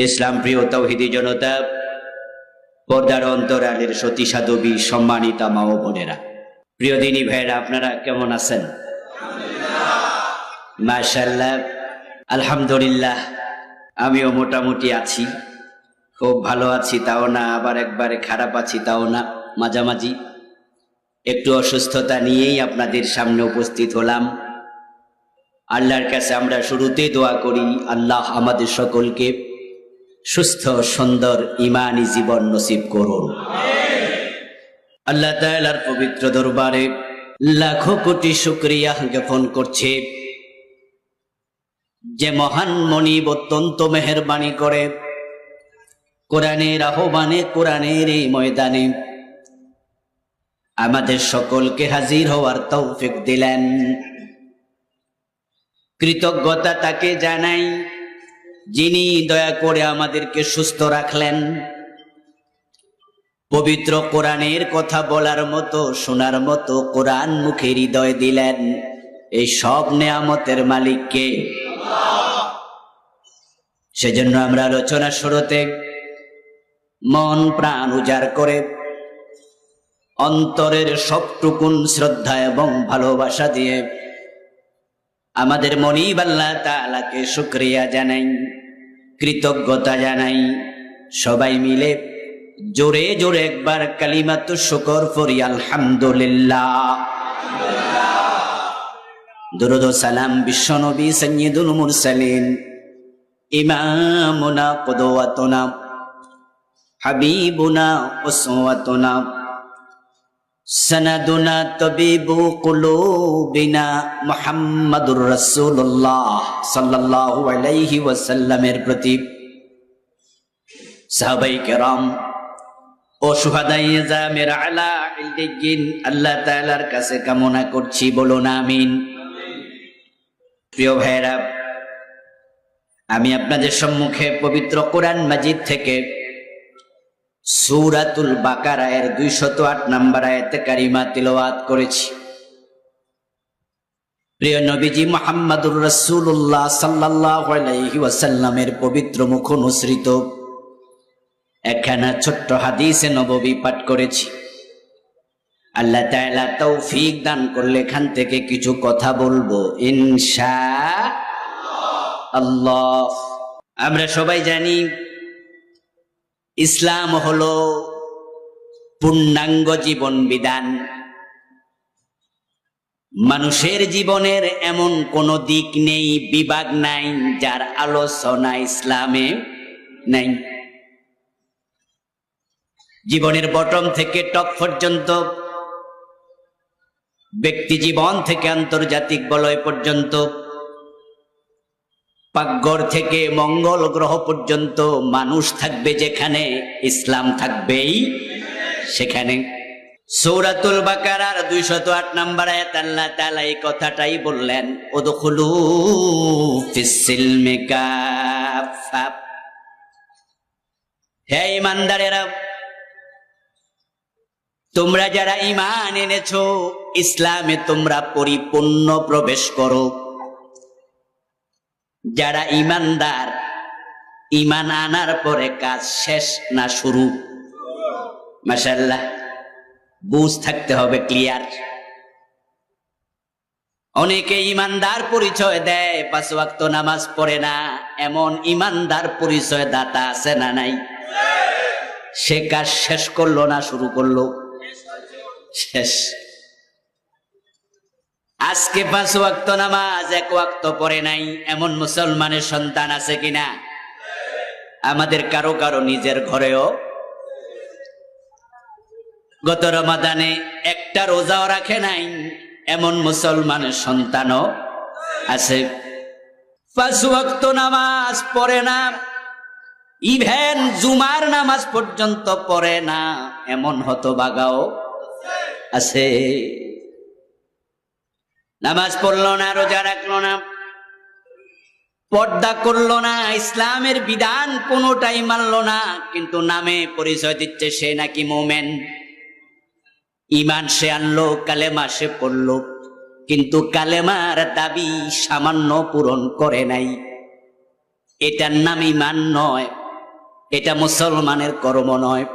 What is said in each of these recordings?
ইসলাম প্রিয় তাওহীদি জনতা, পর্দার অন্তরালের সতী সাধবী সম্মানিতা মা ও বোনেরা, প্রিয় দিনী ভাইয়েরা, আপনারা কেমন আছেন? মাশাআল্লাহ, আলহামদুলিল্লাহ। আমিও মোটামুটি আছি, খুব ভালো আছি তাও না, আবার একবারে খারাপ আছি তাও না, মাঝামাঝি। একটু অসুস্থতা নিয়েই আপনাদের সামনে উপস্থিত হলাম। আল্লাহর কাছে আমরা শুরুতেই দোয়া করি, আল্লাহ আমাদের সকলকে সুস্থ সুন্দর ঈমানি জীবন নসিব করুন। আল্লাহ তাআলার পবিত্র দরবারে লাখো কোটি শুকরিয়া জ্ঞাপন করছে, যে মহান মনিব অত্যন্ত মেহেরবানি করে কোরআনের আহ্বানে, কোরআনের এই ময়দানে আমাদের সকলকে হাজির হওয়ার তৌফিক দিলেন। কৃতজ্ঞতা তাকে জানাই, যিনি দয়া করে আমাদেরকে সুস্থ রাখলেন, পবিত্র কোরআনের কথা বলার মতো, শোনার মতো কোরআন মুখে হৃদয় দিলেন। এই সব নেয়ামতের মালিককে। সেজন্য আমরা আলোচনা শুরুতে মন প্রাণ উজাড় করে অন্তরের সবটুকুন শ্রদ্ধা এবং ভালোবাসা দিয়ে আমাদের মনিব আল্লাহ তাআলাকে শুকরিয়া জানাই, কৃতজ্ঞতা জানাই। সবাই মিলে জোরে জোরে একবার কালিমাতু শুকর পড়ি, আলহামদুলিল্লাহ। দুরূদ ও সালাম বিশ্বনবী সাইয়্যিদুল মুরসালিন, ইমামুনা কুদওয়াতুনা হাবিবুনা উসওয়াতুনা সনদুনা তবিবু কুলুবিনা মুহাম্মাদুর রাসূলুল্লাহ সাল্লাল্লাহু আলাইহি ওয়াসাল্লামের প্রতি, সাহাবায়ে কেরাম ও শুহাদায়ে জামির আলা ইল্লিয়িন আল্লাহ তাআলার কাছে কামনা করছি, বলুন আমিন। প্রিয় ভাইরা, আমি আপনাদের সম্মুখে পবিত্র কোরআন মাজিদ থেকে সূরাতুল বাকারা এর 208 নম্বর আয়াতে কারিমা তিলাওয়াত করেছি। প্রিয় নবীজি মুহাম্মদুর রাসূলুল্লাহ সাল্লাল্লাহু আলাইহি ওয়াসাল্লামের পবিত্র মুখ অনুসৃত একখানা ছোট্ট হাদিসে নববী পাঠ করেছি। আল্লাহ তাআলা তৌফিক দান করলে এখান থেকে কিছু কথা বলবো ইনশাআল্লাহ। আমরা সবাই জানি, ইসলাম হলো পূর্ণাঙ্গ জীবন বিধান। মানুষের জীবনের এমন কোন দিক নেই, বিভাগ নাই, যার আলোচনা ইসলামে নাই। জীবনের বটম থেকে টপ পর্যন্ত, ব্যক্তি জীবন থেকে আন্তর্জাতিক বলয় পর্যন্ত, পাকঘর থেকে মঙ্গল গ্রহ পর্যন্ত মানুষ থাকবে যেখানে, ইসলাম থাকবেই সেখানে। সূরাতুল বাকারার 208 নম্বর আয়াত আল্লাহ তাআলা এই কথাটাই বললেন, উদখুলু ফিস সিলমি কাফা। হে ঈমানদারেরা, তোমরা যারা ঈমান এনেছো, ইসলামে তোমরা পরিপূর্ণ প্রবেশ করো। যারা ঈমানদার, ঈমান আনার পরে কাজ শেষ না শুরু। মাশাআল্লাহ, বুঝ থাকতে হবে, ক্লিয়ার। অনেকে ঈমানদার পরিচয় দেয়, 5 ওয়াক্ত নামাজ পড়ে না, এমন ঈমানদার পরিচয় দাতা আছে না নাই? সে কাজ শেষ করলো না শুরু করলো? শেষ। আজকে 5 ওয়াক্ত নামাজ 1 ওয়াক্ত পড়ে নাই এমন মুসলমানের সন্তান আছে কিনা? আমাদের কারো কারো নিজের ঘরেও গত রমাদানে একটা রোজাও রাখে নাই এমন মুসলমানের সন্তানও আছে। 5 ওয়াক্ত নামাজ পড়ে না, ইভেন জুমার নামাজ পর্যন্ত পড়ে না এমন হতভাগাও আছে। নামাজ পড়লো না, রোজা রাখলো না, পর্দা করলো না, ইসলামের বিধান কোনোটাই মানলো না, কিন্তু নামে পরিচয় দিচ্ছে সে নাকি মুমিন। ঈমান সে আনলো, কালেমা সে পড়লো, কিন্তু কালেমার দাবি সামান্য পূরণ করে নাই। এটার নাম ঈমান নয়, এটা মুসলমানের কর্ম নয়।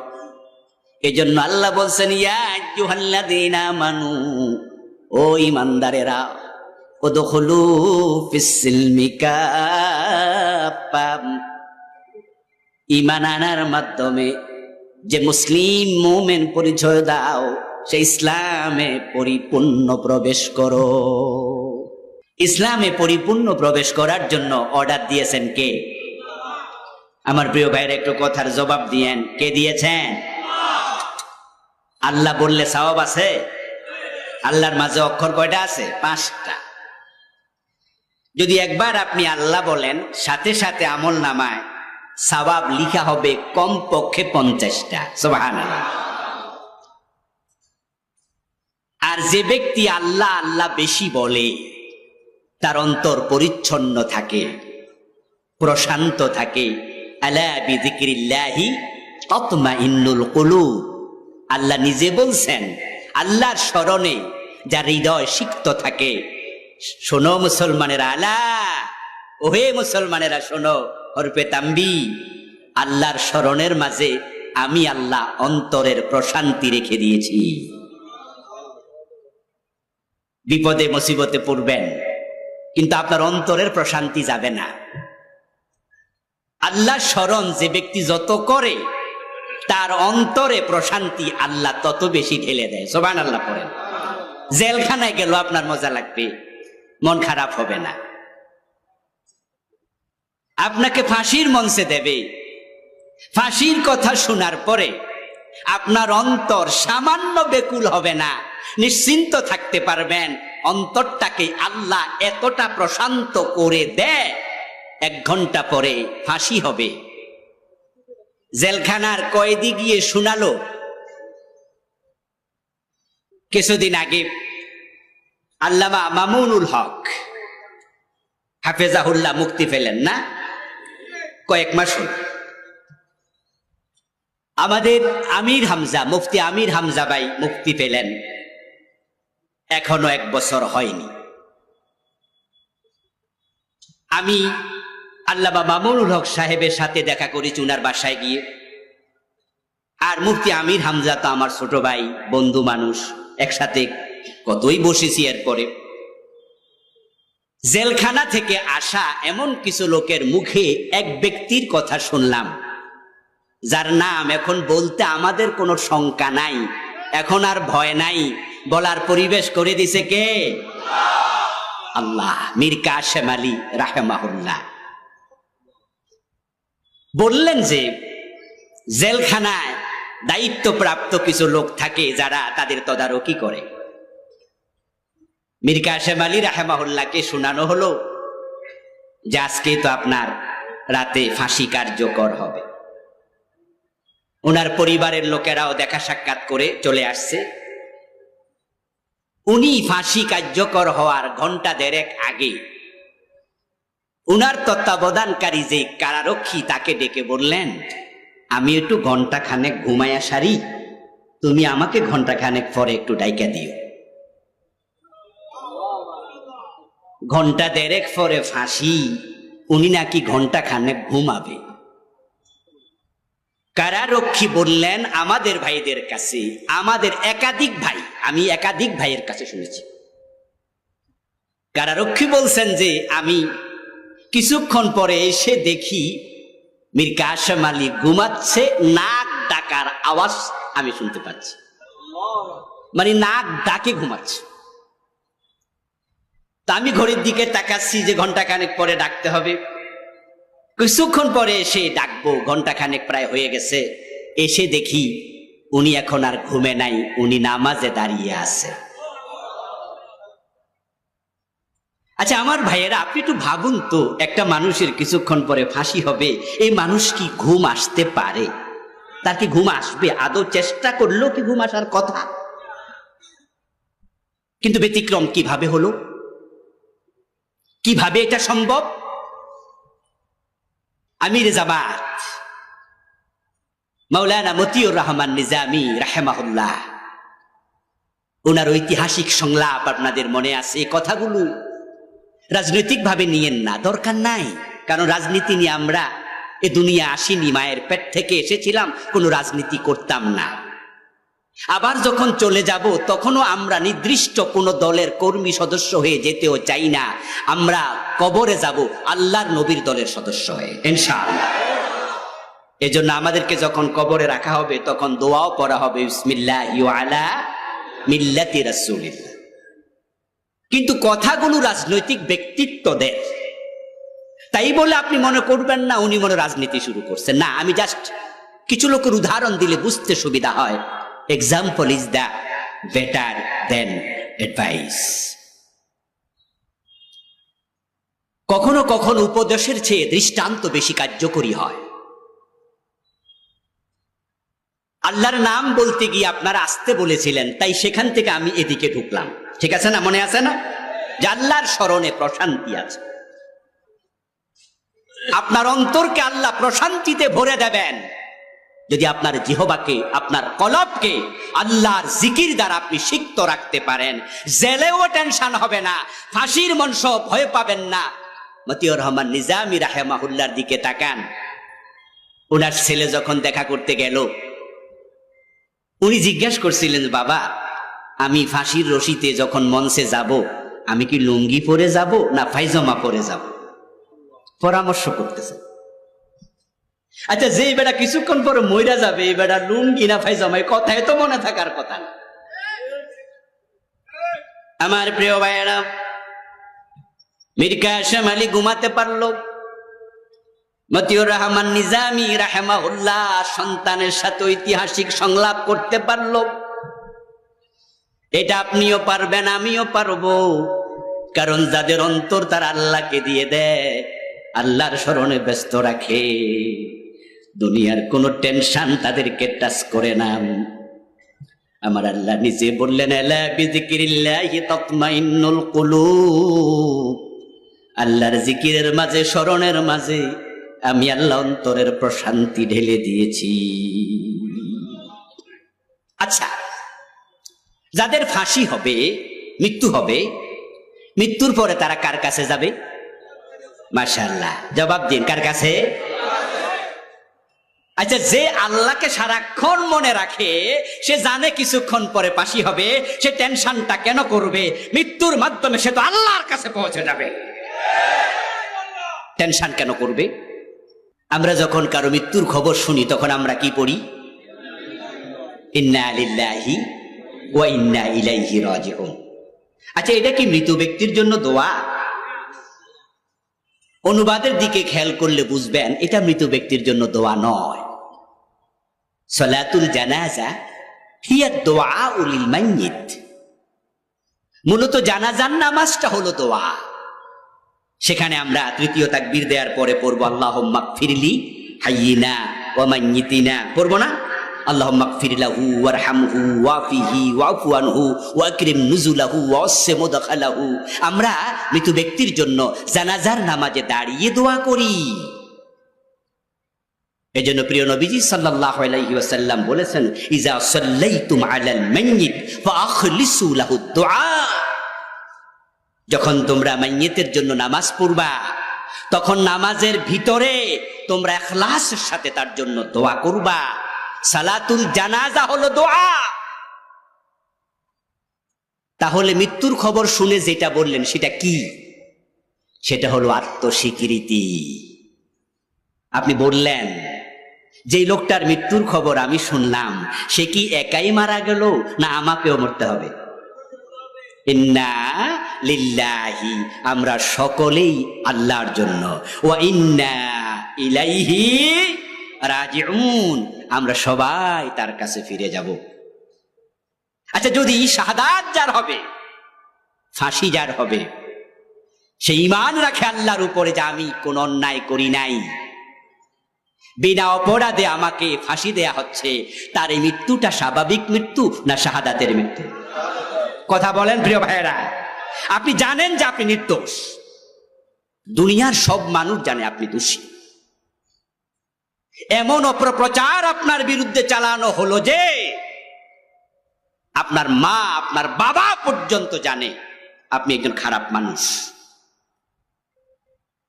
এজন্য আল্লাহ বলছেন, ইয়া আইয়ুহাল্লাযীনা আমানু, ও ঈমানদারেরা, উদখুলু ফিস-সিলমি কাফা, ঈমান আনার মাধ্যমে যে মুসলিম মুমিন পরিচয় দাও, সেই ইসলামে পরিপূর্ণ প্রবেশ করো। ইসলামে পরিপূর্ণ প্রবেশ করার জন্য অর্ডার দিয়েছেন কে? আমার প্রিয় ভাইয়ের একটু কথার জবাব দিয়েন, কে দিয়েছেন? আল্লাহ বললে সওয়াব আছে? আল্লাহর মাঝে অক্ষর কয়টা আছে? 5টা। যদি একবার আপনি আল্লাহ বলেন, সাথে সাথে আমল নামায় সওয়াব লিখা হবে কমপক্ষে 50টা। সুবহানাল্লাহ। আর যে ব্যক্তি আল্লাহ আল্লাহ বেশি বলে, তার অন্তর পরিচ্ছন্ন থাকে, প্রশান্ত থাকে। আলা বিযিকরিল্লাহি তাতমাইন্নুল কুলুব, আল্লাহ নিজে বলছেন, আল্লাহর স্মরণে যার হৃদয় সিক্ত থাকে। শোনো মুসলমানেরা, আলা, ওহে মুসলমানেরা শোনো, হরফে তাম্বি, আল্লাহর স্মরণের মাঝে আমি আল্লাহ অন্তরের প্রশান্তি রেখে দিয়েছি। বিপদে মুসিবতে পড়বেন, কিন্তু আপনার অন্তরের প্রশান্তি যাবে না। আল্লাহ স্মরণ যে ব্যক্তি যত করে, তার অন্তরে প্রশান্তি আল্লাহ তত বেশি ঢেলে দেয়। সুবহানাল্লাহ পড়েন। জেলখানায় গেল আপনার মজা লাগবে, মন খারাপ হবে না। আপনাকে ফাঁসির মঞ্চে দেবে, ফাঁসির কথা শোনার পরে আপনার অন্তর সামান্য বেকুল হবে না, নিশ্চিন্ত থাকতে পারবেন। অন্তরটাকে আল্লাহ এতটা প্রশান্ত করে দেয়, 1 ঘন্টা পরে ফাঁসি হবে। জেলখানার কয়েদি গিয়ে শোনালো, কিছুদিন আগে আল্লামা মামুনুল হক হাফেজাহুল্লাহ মুক্তি পেলেন না, কয়েক মাস হল। আমাদের আমির হামজা, মুফতি আমির হামজা ভাই মুক্তি পেলেন, এখনো 1 বছর হয়নি। আমি আল্লামা মামুনুল হক সাহেবের সাথে দেখা করেছি উনার বাসায় গিয়ে। আর মুফতি আমির হামজা তো আমার ছোট ভাই, বন্ধু মানুষ, একসাথে কতই বসেছি। এরপরে জেলখানা থেকে আসা এমন কিছু লোকের মুখে এক ব্যক্তির কথা শুনলাম, যার নাম এখন বলতে আমাদের কোনো শঙ্কা নাই, এখন আর ভয় নাই, বলার পরিবেশ করে দিছে কে? আল্লাহ। মীর কাশেম আলী রাহিমাহুল্লাহ বললেন যে, জেলখানায় দায়িত্বপ্রাপ্ত কিছু লোক থাকে যারা তাদের তদারকি করে। মীর কাশেম আলী রাহিমাহুল্লাহকে শোনানো হলো যে আজকে তো আপনার রাতে ফাঁসি কার্যকর হবে। ওনার পরিবারের লোকেরাও দেখা সাক্ষাৎ করে চলে আসছে। উনি ফাঁসি কার্যকর হওয়ার ঘন্টা 1.5 আগে উনার তত্ত্বাবধানকারী যে কারারক্ষী তাকে ডেকে বললেন, আমি একটু ঘন্টাখানেক ঘুমায়া সারি, তুমি আমাকে ঘন্টাখানেক পরে একটু ডাইকা দিও। ঘন্টা 1.5 পরে ফাঁসি, উনি নাকি ঘন্টাখানেক ঘুমাবে। কারারক্ষী বললেন আমাদের ভাইদের কাছে, আমাদের একাধিক ভাই, আমি একাধিক ভাইয়ের কাছে শুনেছি, কারারক্ষী বলছেন যে আমি কিছুক্ষণ পরে এসে দেখি মীর কাশেম আলী ঘুমাচ্ছে, নাক ডাকার আওয়াজ আমি শুনতে পাচ্ছি, মানে নাক ডাকে ঘুমাচ্ছে। তা আমি ঘড়ির দিকে তাকাচ্ছি যে ঘন্টাখানেক পরে ডাকতে হবে। কিছুক্ষণ পরে এসে ডাকবো, ঘন্টাখানেক প্রায় হয়ে গেছে, এসে দেখি উনি এখন আর ঘুমে নাই, উনি নামাজে দাঁড়িয়ে আছে। আচ্ছা আমার ভাইয়েরা, আপনি একটু ভাবুন তো, একটা মানুষের কিছুক্ষণ পরে ফাঁসি হবে, এই মানুষ কি ঘুম আসতে পারে? তার কি ঘুম আসবে? আদৌ চেষ্টা করলো কি ঘুম আসার কথা? কিন্তু ব্যতিক্রম কিভাবে হলো? কিভাবে এটা সম্ভব? আমির জামাত মাওলানা মতিউর রহমান নিজামী রাহিমাহুল্লাহ, ওনার ঐতিহাসিক সংলাপ আপনাদের মনে আছে। এই কথাগুলো রাজনৈতিক ভাবে নিয়েন না, দরকার নাই, কারণ রাজনীতি নিয়ে আমরা এ দুনিয়া আসিনি, মায়ের পেট থেকে এসেছিলাম, কোনো রাজনীতি করতাম না। আবার যখন চলে যাব তখনও আমরা নির্দিষ্ট কোন দলের কর্মী সদস্য হয়ে যেতেও চাই না। আমরা কবরে যাব আল্লাহর নবীর দলের সদস্য হয়ে, ইনশাআল্লাহ। এজন্য আমাদেরকে যখন কবরে রাখা হবে তখন দোয়াও পড়া হবে, বিসমিল্লাহি ওয়া আলা মিল্লাতি রাসূলিল্লাহ। কিন্তু কথাগুলো রাজনৈতিক ব্যক্তিত্বদের, তাই বলে আপনি মনে করবেন না উনি মনে রাজনীতি শুরু করছেন। না, আমি জাস্ট কিছু লোকের উদাহরণ দিলে বুঝতে সুবিধা হয়। Example is the better then advice. কখনো কখনো উপদেশের চেয়ে দৃষ্টান্ত বেশি কার্যকরী হয়। আল্লাহর নাম বলতে গিয়ে আপনারা আসতে বলেছিলেন, তাই সেখান থেকে আমি এদিকে ঢুকলাম। ঠিক আছে না? মনে আছে না যে আল্লাহর স্মরণে প্রশান্তি আছে? আপনার অন্তরকে আল্লাহ প্রশান্তিতে ভরে দেবেন যদি আপনার জিহবাকে, আপনার কলবকে আল্লাহর জিকির দ্বারা আপনি সিক্ত রাখতে পারেন। জেলেও টেনশন হবে না, ফাঁসির মঞ্চ ভয় পাবেন না। মতিউর রহমান নিজামী রাহেমাহুল্লাহর দিকে তাকান। ওনার ছেলে যখন দেখা করতে গেল, উনি জিজ্ঞাসা করছিলেন, বাবা আমি ফাঁসির রশিতে যখন মঞ্চে যাব আমি কি লুঙ্গি পরে যাব না পায়জামা পরে যাব? পরামর্শ করতেছে। আচ্ছা, যে বেটা কিছুক্ষণ পরে মইরা যাবে, এই বেটা লুঙ্গি না পায়জামা, কথায় তো মনে থাকার কথা না। আমার প্রিয় ভাইয়েরা, মীর কাসেম আলী ঘুমাতে পারলো, মতিউর রহমান নিজামী রাহেমাহুল্লাহ সন্তানের সাথে ঐতিহাসিক সংলাপ করতে পারলো। এটা আপনিও পারবেন, আমিও পারবো। কারণ যাদের অন্তর তার আল্লাহকে দিয়ে দেয়, আল্লাহর স্মরণে ব্যস্ত রাখে, দুনিয়ার কোনো টেনশন তাদেরকে টাচ করে না। আমার আল্লাহ নিজে বললেন, আলা বিযিকরিল্লাহি তাতমাইন্নুল কুলুব। আল্লাহর জিকিরের মাঝে, স্মরণের মাঝে আমি আল্লাহ অন্তরের প্রশান্তি ঢেলে দিয়েছি। আচ্ছা, যাদের ফাঁসি হবে, মৃত্যু হবে, মৃত্যুর পরে তারা কার কাছে যাবে? মাশাআল্লাহ, জবাব দিন, কার কাছে? আচ্ছা, যে আল্লাহকে সারাক্ষণ মনে রাখে, সে জানে কিছুক্ষণ পরে ফাঁসি হবে, সে টেনশনটা কেন করবে? মৃত্যুর মাধ্যমে সে তো আল্লাহর কাছে পৌঁছে যাবে, টেনশন কেন করবে? আমরা যখন কারো মৃত্যুর খবর শুনি তখন আমরা কি পড়ি? ইন্না লিল্লাহি ওয়া ইন্না ইলাইহি রাজিউন। আচ্ছা, এটা কি মৃত ব্যক্তির জন্য দোয়া? অনুবাদের দিকে খেয়াল করলে বুঝবেন এটা মৃত ব্যক্তির জন্য দোয়া নয়। সালাতুল জানাজা হিয়া দুআউ লিল মাইয়িত। মূলত জানাজার নামাজটা হলো দোয়া। সেখানে আমরা তৃতীয় তাকবীর দেওয়ার পরে পড়ব আল্লাহুম্মা গফিরলি হাইয়িনা ওয়া মাইয়িতিনা, পড়ব না? আল্লাহুম্মা গফির লাহু ওয়ারহামহু ওয়াফিহি ওয়াফু আনহু ওয়াকরিম নুজুলাহু ওয়াসসি মুদখালাহু। আমরা মৃত ব্যক্তির জন্য জানাজার নামাজে দাঁড়িয়ে দোয়া করি। এজন্য প্রিয় নবীজি সাল্লাল্লাহু আলাইহি ওয়াসাল্লাম বলেছেন, ইজা সাল্লাইতুম আলাল মাইয়িত ফাআখলিসু লাহু দুআ। যখন তোমরা মাইয়িতের জন্য নামাজ পড়বা, তখন নামাজের ভিতরে তোমরা ইখলাসের সাথে তার জন্য দোয়া করবা। সালাতুল জানাজা হলো দোয়া। তাহলে মৃত্যুর খবর শুনে যেটা বললেন সেটা কি? সেটা হলো আত্মস্বীকৃতি। আপনি বললেন যে লোকটার মৃত্যুর খবর আমি শুনলাম, সে কি একাই মারা গেল না আমাকেও মরতে হবে? ইন্না লিল্লাহি, আমরা সকলেই আল্লাহর জন্য, ওয়া ইন্না ইলাইহি রাজিউন, আমরা সবাই তার কাছে ফিরে যাব। আচ্ছা, যদি শাহাদাত যার হবে, ফাঁসি যার হবে, সে ঈমান রাখে আল্লাহর উপরে যে আমি কোন অন্যায় করি নাই, বিনা অপরাধে আমাকে ফাঁসি দেয়া হচ্ছে, তার এই মৃত্যুটা স্বাভাবিক মৃত্যু না শাহাদাতের মৃত্যু? কথা বলেন প্রিয় ভাইয়েরা। আপনি জানেন যে আপনি নির্দোষ, দুনিয়ার সব মানুষ জানে আপনি দোষী। এমন অপপ্রচার আপনার বিরুদ্ধে চালানো হলো যে আপনার মা, আপনার বাবা পর্যন্ত জানে আপনি একজন খারাপ মানুষ।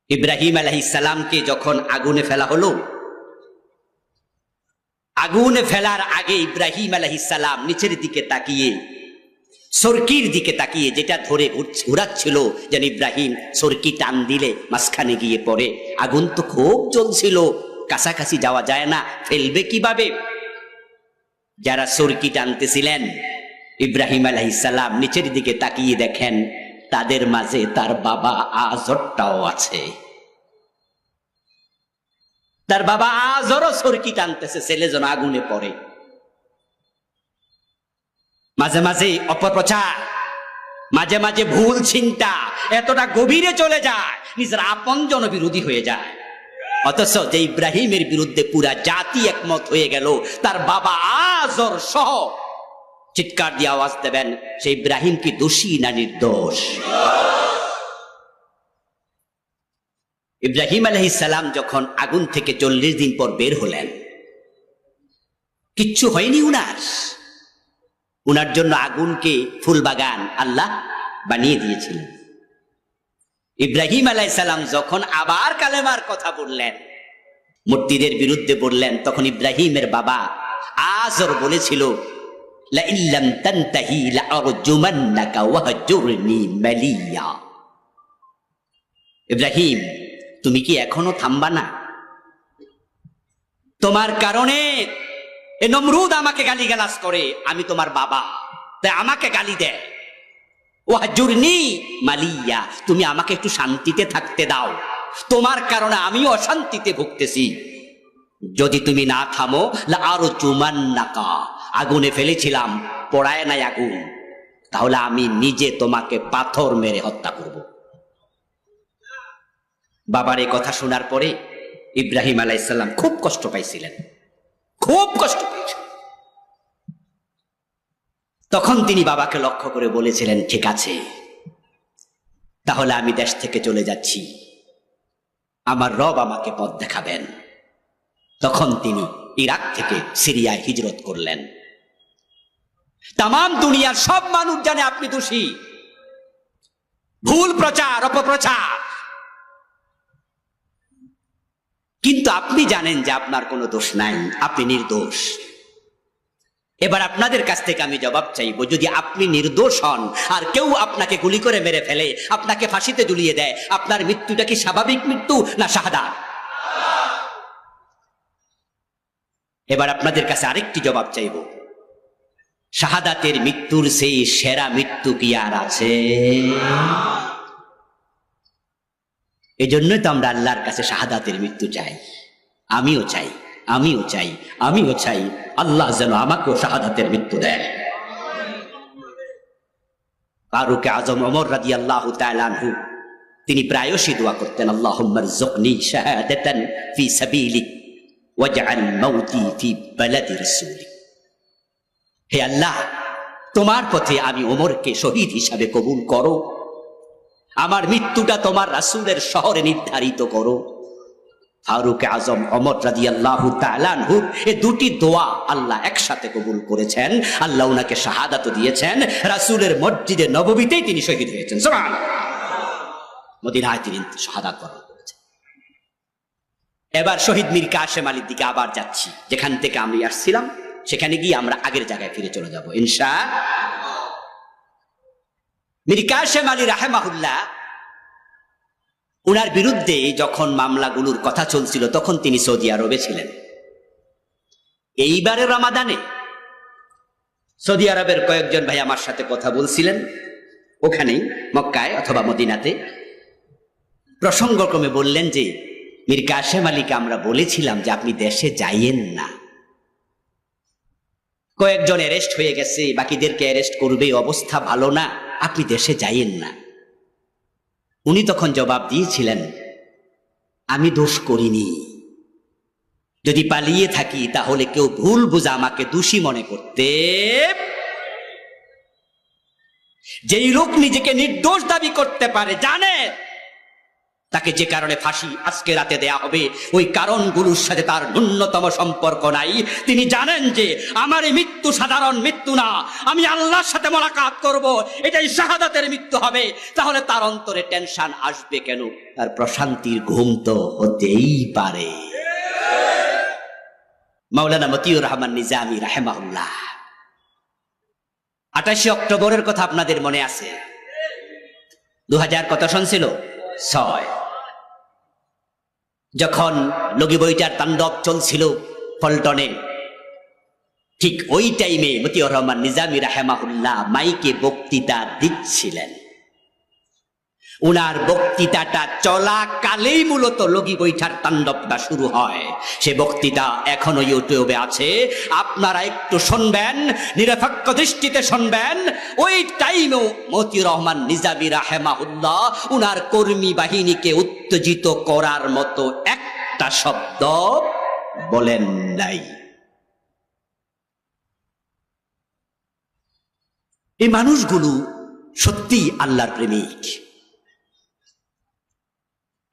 ইব্রাহিম আলাইহিস সালামকে যখন আগুনে ফেলা হলো, আগুনে ফেলার আগে ইব্রাহিম আলাইহিস সালাম নিচের দিকে তাকিয়ে, সরকির দিকে তাকিয়ে, যেটা ধরে ঘুরাচ্ছিল যেন ইব্রাহিম সরকি টান দিলে মাঝখানে গিয়ে পড়ে। আগুন তো খুব জ্বলছিল, কাছাকাছি যাওয়া যায় না, ফেলবে কিভাবে? যারা সরকি টানতেছিলেন, ইব্রাহিম আলাইহিস সালাম নিচের দিকে তাকিয়ে দেখেন তাদের মাঝে তার বাবা আজরটাও আছে। তার বাবা আজরও সরকি টানতেছে, ছেলে যেন আগুনে পড়ে। মাঝে মাঝে অপপ্রচার, মাঝে মাঝে ভুল চিন্তা এতটা গভীরে চলে যায়, নিজের আপনজন বিরোধী হয়ে যায়। অথচ যে ইব্রাহিমের বিরুদ্ধে পুরা জাতি একমত হয়ে গেল, তার বাবা আজর সহ চিৎকার দিয়ে আওয়াজ দেবেন, সে ইব্রাহিম কি দোষী না নির্দোষ? ইব্রাহিম আলাইহিস সালাম যখন আগুন থেকে 40 দিন পর বের হলেন, কিচ্ছু হয়নি উনার জন্য আগুনকে ফুল বাগান আল্লাহ বানিয়ে দিয়েছিলেন। ইব্রাহিম আলাইহিস সালাম যখন আবার কালেমার কথা বললেন, মূর্তিদের বিরুদ্ধে বললেন, তখন ইব্রাহিমের বাবা আজর বলেছিল, লা ইল্লাম তানতাহি লা আরজুমান্নাকা ওয়াহজুরনি মালিয়া। ইব্রাহিম, তুমি কি এখনো থামবা না? তোমার কারণে এ নমরুদ আমাকে গালিগালাজ করে, আমি তোমার বাবা, তাই আমাকে গালি দেয়। ওয়াহজুরনি মালিয়া, তুমি আমাকে একটু শান্তিতে থাকতে দাও, তোমার কারণে আমিও অশান্তিতে ভুগতেছি। যদি তুমি না থামো, লা আরজুমান্নাকা, আগুনে ফেলেছিলাম, পড়ায় নাই আগুন, তাহলে আমি নিজে তোমাকে পাথর মেরে হত্যা করব। বাবার এই কথা শোনার পরে ইব্রাহিম আলাইহিস সালাম খুব কষ্ট পাইছিলেন, খুব কষ্ট পেয়েছিলেন। তখন তিনি বাবাকে লক্ষ্য করে বলেছিলেন, ঠিক আছে, তাহলে আমি দেশ থেকে চলে যাচ্ছি, আমার রব আমাকে পথ দেখাবেন। তখন তিনি ইরাক থেকে সিরিয়ায় হিজরত করলেন। তামাম দুনিয়ার সব মানুষ জানে আপনি দোষী, ভুল প্রচার, অপপ্রচার, কিন্তু আপনি জানেন যে আপনার কোনো দোষ নাই, আপনি নির্দোষ। এবার আপনাদের কাছ থেকে আমি জবাব চাইব, যদি আপনি নির্দোষ হন আর কেউ আপনাকে গুলি করে মেরে ফেলে, আপনাকে ফাঁসিতে ঝুলিয়ে দেয়, আপনার মৃত্যুটা কি স্বাভাবিক মৃত্যু না শাহাদাত? এবার আপনাদের কাছে আরেকটি জবাব চাইব, শাহাদাতের মৃত্যুর সেই সেরা মৃত্যু কি আর আছে? এই জন্যই তো আমরা আল্লাহর কাছে শাহাদাতের মৃত্যু চাই। আমিও চাই, আমিও চাই, আমিও চাই আল্লাহ যেন আমাকেও শাহাদাতের মৃত্যু দেয়। ফারুক আজম ওমর রাদিয়াল্লাহু তাআলা আনহু তিনি প্রায়শই দোয়া করতেন, আল্লাহুম্মা রযুকনি শাহাদাতান ফি সাবিলিক ওয়াজআল মাউতি ফি বালাদি রাসূলিক। হে আল্লাহ, তোমার পথে আমি ওমরকে শহীদ হিসাবে কবুল করো, আমার মৃত্যুটা তোমার রাসূলের শহরে নির্ধারিত করো। ফারুক আজম ওমর রাদিয়াল্লাহু তাআলা আনহু এই দুটি দোয়া আল্লাহ একসাথে কবুল করেছেন। আল্লাহ ওনাকে শাহাদাত দিয়েছেন, রাসূলের মসজিদে নববীতেই তিনি শহীদ হয়েছেন। সুবহানাল্লাহ, মদিনায় তিনি শাহাদাত বরণ করেছেন। এবার শহীদ মীর কাসেম আলীর দিকে আবার যাচ্ছি, যেখান থেকে আমি আসছিলাম সেখানে গিয়ে আমরা আগের জায়গায় ফিরে চলে যাব ইনশাআল্লাহ। মীর কাসেম আলী রাহিমাহুল্লাহ, উনার বিরুদ্ধে যখন মামলাগুলোর কথা চলছিল তখন তিনি সৌদি আরবে ছিলেন। এইবারে রমাদানে সৌদি আরবের কয়েকজন ভাই আমার সাথে কথা বলছিলেন, ওখানেই মক্কায় অথবা মদিনাতে। প্রসঙ্গক্রমে বললেন যে মীর কাসেম আলীকে আমরা বলেছিলাম যে আপনি দেশে যাইয়েন না, কয়েকজন অ্যারেস্ট হয়ে গেছে, বাকিদেরকে অ্যারেস্ট করবে, অবস্থা ভালো না, আপনি দেশে যাইয়েন না। উনি তখন জবাব দিয়েছিলেন, আমি দোষ করিনি, যদি পালিয়ে থাকি তাহলে কেউ ভুল বুঝা আমাকে দোষী মনে করতে। যেই লোক নিজেকে নির্দোষ দাবি করতে পারে, জানে তাকে যে কারণে ফাঁসি আজকে রাতে দেয়া হবে, ওই কারণগুলোর সাথে তার ন্যূনতম সম্পর্ক নাই। তিনি জানেন যে আমার এই মৃত্যু সাধারণ মৃত্যু না, আমি আল্লাহর সাথে মোলাকাত করব, এটাই শাহাদাতের মৃত্যু হবে। তাহলে তার অন্তরে টেনশন আসবে কেন? তার প্রশান্তির ঘুম তো হতেই পারে। মাওলানা মতিউর রহমান নিজামী রাহিমাহুল্লাহ 28 অক্টোবরের কথা আপনাদের মনে আছে? 2000 কত সন ছিল? 6। যখন লগি বইটার তাণ্ডব চলছিল পল্টনে, ঠিক ওই টাইমে মতিউর রহমান নিজামী রাহিমাহুল্লাহ মাইকে বক্তৃতা দিচ্ছিলেন। উনার বক্তৃতাটা চলাকালেই মূলত লগি বৈঠার তাণ্ডবটা শুরু হয়। সে বক্তৃতা এখনো ইউটিউবে আছে, আপনারা একটু শুনবেন, নিরপেক্ষ দৃষ্টিতে শুনবেন। ওই টাইমেও মতিউর রহমান নিজামী রাহিমাহুল্লাহ উনার কর্মী বাহিনীকে উত্তেজিত করার মতো একটা শব্দ বলেন নাই। এই মানুষগুলো সত্যি আল্লাহর প্রেমিক।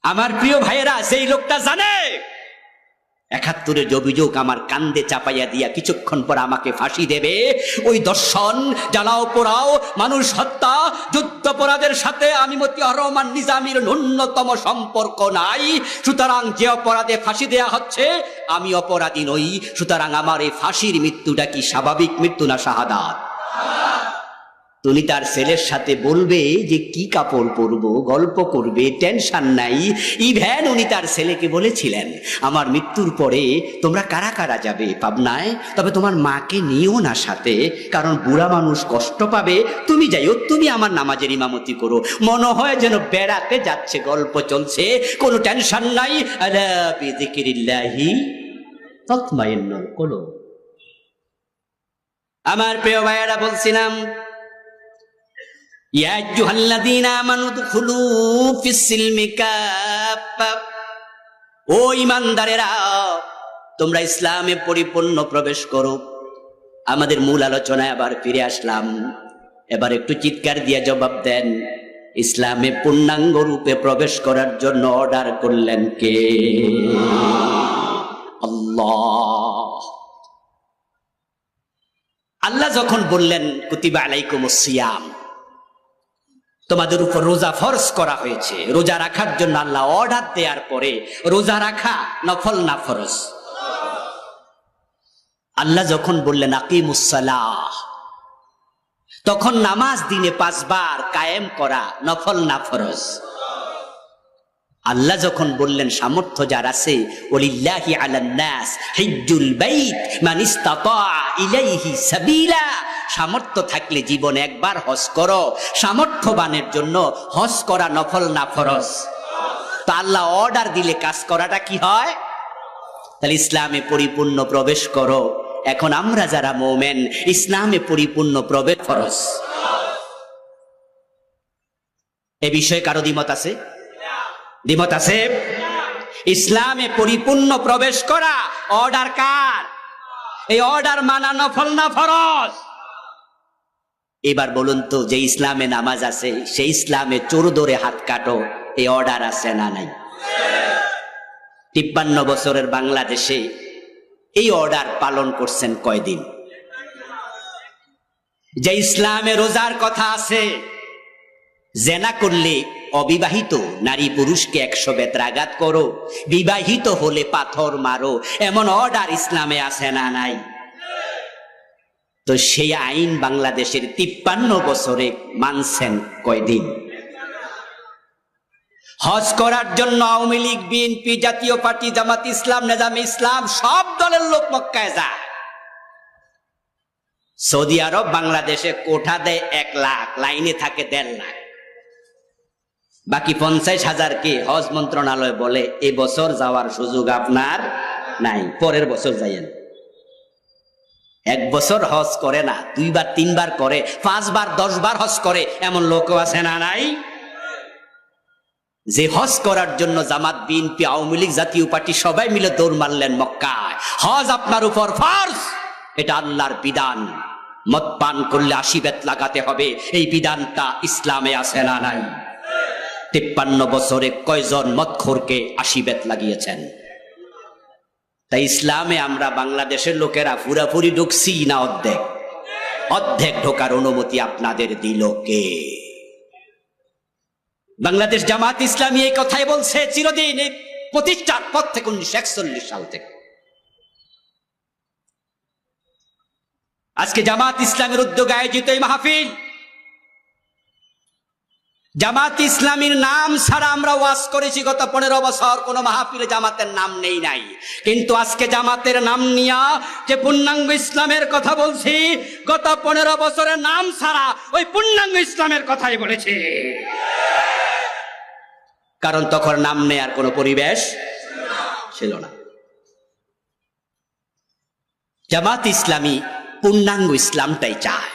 আমার প্রিয় ভাইয়েরা, সেই লোকটা জানে 71-এর অভিযোগ আমার কান্দে চাপাইয়া দিয়া কিছুক্ষণ পর আমাকে ফাঁসি দেবে। ওই দর্শন, জ্বালাও পোড়াও, মানুষ হত্যা, যুদ্ধাপরাধের সাথে আমি মতিউর রহমান নিজামীর ন্যূনতম সম্পর্ক নাই। সুতরাং যে অপরাধে ফাঁসি দেয়া হচ্ছে আমি অপরাধী নই। সুতরাং আমার এই ফাঁসির মৃত্যুটা কি স্বাভাবিক মৃত্যু না শাহাদাত? তুমি তার ছেলের সাথে বলবে যে কি কাপড় পরবো, গল্প করবে, টেনশন নাই। ইভেন উনি তার ছেলেকে বলেছিলেন, আমার মৃত্যুর পরে তোমরা কারা কারা যাবে পাবনায়, তবে তোমার মাকে নিও না সাথে, কারণ বুড়া মানুষ কষ্ট পাবে। তুমি যাইও, তুমি আমার নামাজের ইমামতি করো। মনে হয় যেন বেড়াতে যাচ্ছে, গল্প চলছে, কোনো টেনশন নাই। আলা বিযিকরিল্লাহি তাতমাইন্নুল কুলুব। আমার প্রিয় ভাইয়েরা, বলছিলাম ইয়া আইয়ুহাল্লাযীনা আমানু দুখুলু ফিস-সিলমি কাফা, ও ঈমানদারেরা তোমরা ইসলামে পরিপূর্ণ প্রবেশ করো। আমাদের মূল আলোচনায় আবার ফিরে আসলাম। এবার একটু চিৎকার দিয়ে জবাব দেন, ইসলামে পূর্ণাঙ্গ রূপে প্রবেশ করার জন্য অর্ডার করলেন কে? আল্লাহ। আল্লাহ যখন বললেন কুতিবা আলাইকুমুস সিয়াম, তোমাদের উপর রোজা ফরজ করা হয়েছে, রোজা রাখার জন্য আল্লাহ অর্ডার দেওয়ার পরে রোজা রাখা নফল না ফরজ? আল্লাহ যখন বললেন আকিমুস সালাহ, তখন নামাজ দিনে 5 বার কায়েম করা নফল না ফরজ? আল্লাহ যখন বললেন সামর্থ্য যার আছে, ওয়ালিল্লাহি আলান নাস হিজ্জুল বাইত মান ইসতাতা ইলাইহি সাবিলা, সামর্থ্য থাকলে জীবনে একবার হজ করো। সামর্থ্যবানের জন্য হজ করা নফল না ফরজ? তা আল্লাহ অর্ডার দিলে কাজ করাটা কি হয়? তাহলে ইসলামে পরিপূর্ণ প্রবেশ করো। এখন আমরা যারা মুমিন, ইসলামে পরিপূর্ণ প্রবেশ ফরজ। এ বিষয়ে কারো দ্বিমত আছে? দ্বিমত আছে? ইসলামে পরিপূর্ণ প্রবেশ করা অর্ডার কার? এই অর্ডার মানা নফল না ফরজ? এবার বলুন তো, যে ইসলামে নামাজ আছে সেই ইসলামে চোর ধরে হাত কাটো, এই অর্ডার আছে না নাই? 53 বছরের বাংলাদেশে এই অর্ডার পালন করছেন কয়দিন? যে ইসলামে রোজার কথা আছে, জেনা করলে অবিবাহিত নারী পুরুষকে 100 বেত্রাঘাত করো, বিবাহিত হলে পাথর মারো, এমন অর্ডার ইসলামে আছে না নাই? তো সেই আইন বাংলাদেশের 53 বছরে মানছেন কয়দিন? হজ করার জন্য আওয়ামী লীগ, বিএনপি, জাতীয় পার্টি, জামাত ইসলাম, নেজামে ইসলাম সব দলের লোক মক্কায় যায়। সৌদি আরব বাংলাদেশে কোঠা দেয় 1 লাখ, লাইনে থাকে 1.5 লাখ। বাকি 50,000 হজ মন্ত্রণালয় বলে এই বছর যাওয়ার সুযোগ আপনার নাই, পরের বছর যাইয়েন। 1 বছর হজ করে না, 2 বার 3 বার করে, 5 বার 10 বার হজ করে, এমন লোকও আছে না নাই? যে হজ করার জন্য জামাত, বিএনপি, আওয়ামী লীগ, জাতীয় পার্টি সবাই মিলে দৌড় মারলেন মক্কায়। হজ আপনার উপর ফরজ, এটা আল্লাহর বিধান। মদ পান করলে 80 বেত লাগাতে হবে, এই বিধানটা ইসলামে আছে না নাই? 53 বছরে কয়জন মদখোরকে 80 বেত লাগিয়েছেন? তাই ইসলামে আমরা বাংলাদেশের লোকেরা পুরাপুরি ঢুকছি না অর্ধেক? অর্ধেক ঢোকার অনুমতি আপনাদের দিল কে? বাংলাদেশ জামাত ইসলামী এই কথাই বলছে চিরদিন, এই প্রতিষ্ঠার পর থেকে 1941 সাল থেকে। আজকে জামাত ইসলামের উদ্যোগে আয়োজিত এই মাহফিল, জামাত ইসলামীর নাম ছাড়া আমরা ওয়াজ করেছি গত 15 বছর, কোন মাহফিলে জামাতের নাম নেই নাই। কিন্তু আজকে জামাতের নাম নিয়া যে পূর্ণাঙ্গ ইসলামের কথা বলছি, গত 15 বছরের নাম ছাড়া ওই পূর্ণাঙ্গ ইসলামের কথাই বলেছি। কারণ তখন নাম নেয়ার কোনো পরিবেশ ছিল না। জামাত ইসলামী পূর্ণাঙ্গ ইসলামটাই চায়।